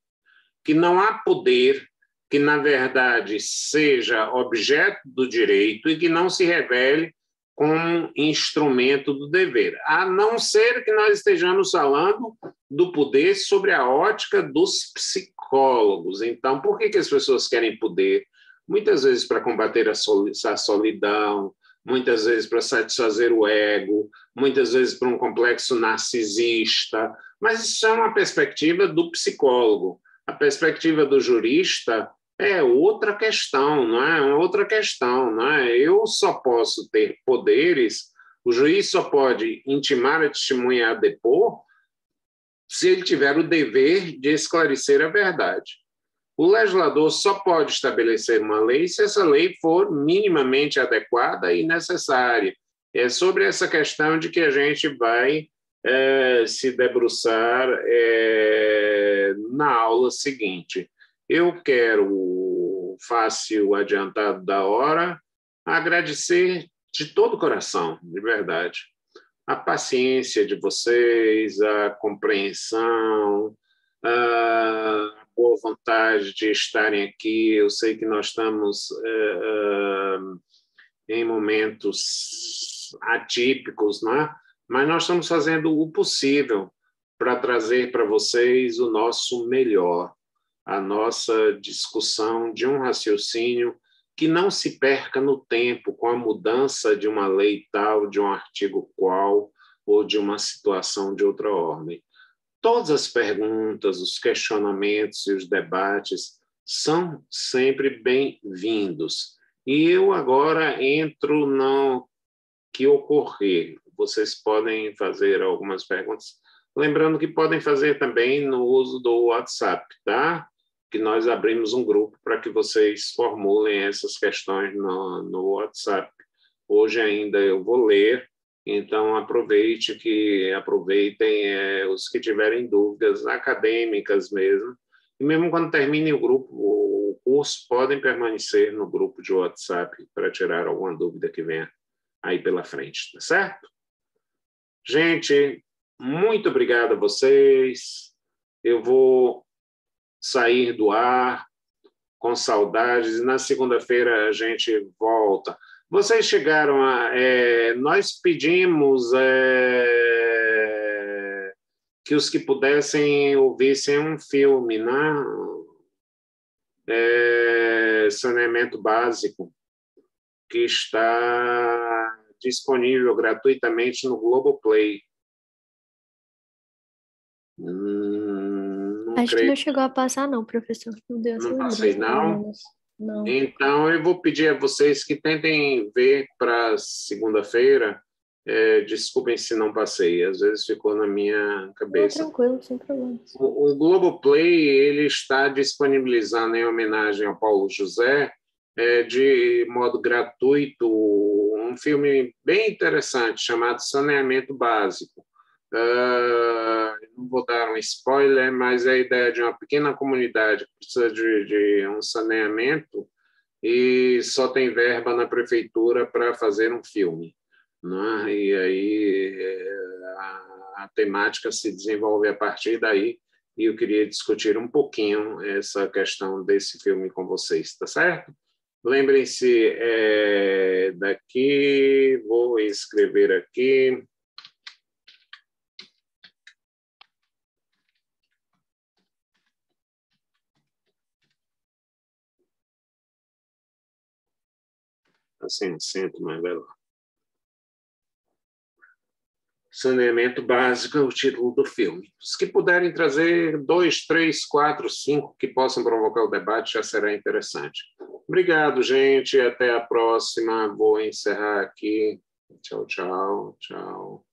Que não há poder que, na verdade, seja objeto do direito e que não se revele como instrumento do dever, a não ser que nós estejamos falando do poder sobre a ótica dos psicólogos. Então, por que as pessoas querem poder? Muitas vezes para combater a solidão, muitas vezes para satisfazer o ego, muitas vezes para um complexo narcisista, mas isso é uma perspectiva do psicólogo. A perspectiva do jurista é outra questão, não é? Outra questão, não é? Eu só posso ter poderes, o juiz só pode intimar a testemunha a depor se ele tiver o dever de esclarecer a verdade. O legislador só pode estabelecer uma lei se essa lei for minimamente adequada e necessária. É sobre essa questão de que a gente vai se debruçar na aula seguinte. Eu quero, fácil adiantado da hora, agradecer de todo o coração, de verdade, a paciência de vocês, a compreensão, a boa vontade de estarem aqui. Eu sei que nós estamos em momentos atípicos, né? Mas nós estamos fazendo o possível para trazer para vocês o nosso melhor, a nossa discussão de um raciocínio que não se perca no tempo com a mudança de uma lei tal, de um artigo qual, ou de uma situação de outra ordem. Todas as perguntas, os questionamentos e os debates são sempre bem-vindos. E eu agora entro no que ocorrer. Vocês podem fazer algumas perguntas, lembrando que podem fazer também no uso do WhatsApp, tá? Que nós abrimos um grupo para que vocês formulem essas questões no WhatsApp. Hoje ainda eu vou ler, então aproveitem os que tiverem dúvidas acadêmicas mesmo, e mesmo quando termine o curso, podem permanecer no grupo de WhatsApp para tirar alguma dúvida que venha aí pela frente, tá certo? Gente, muito obrigado a vocês. Eu vou sair do ar com saudades, e na segunda-feira a gente volta. Vocês chegaram a... nós pedimos que os que pudessem ouvissem um filme, né? Saneamento Básico, que está disponível gratuitamente no Globoplay. Acho que não chegou a passar, não, professor. Não deu essa Não passei, não? Não. Então, eu vou pedir a vocês que tentem ver para segunda-feira. Desculpem se não passei, às vezes ficou na minha cabeça. Não, tranquilo, sem problemas. O Globoplay, ele está disponibilizando, em homenagem ao Paulo José, de modo gratuito, um filme bem interessante chamado Saneamento Básico. Não vou dar um spoiler, mas é a ideia de uma pequena comunidade que precisa de um saneamento e só tem verba na prefeitura para fazer um filme, né? E aí a temática se desenvolve a partir daí, e eu queria discutir um pouquinho essa questão desse filme com vocês, tá certo? Lembrem-se daqui, vou escrever aqui, Assim, assento, mas vai lá. Saneamento básico é o título do filme. Os que puderem trazer 2, 3, 4, 5 que possam provocar o debate já será interessante. Obrigado, gente. Até a próxima. Vou encerrar aqui. Tchau, tchau, tchau.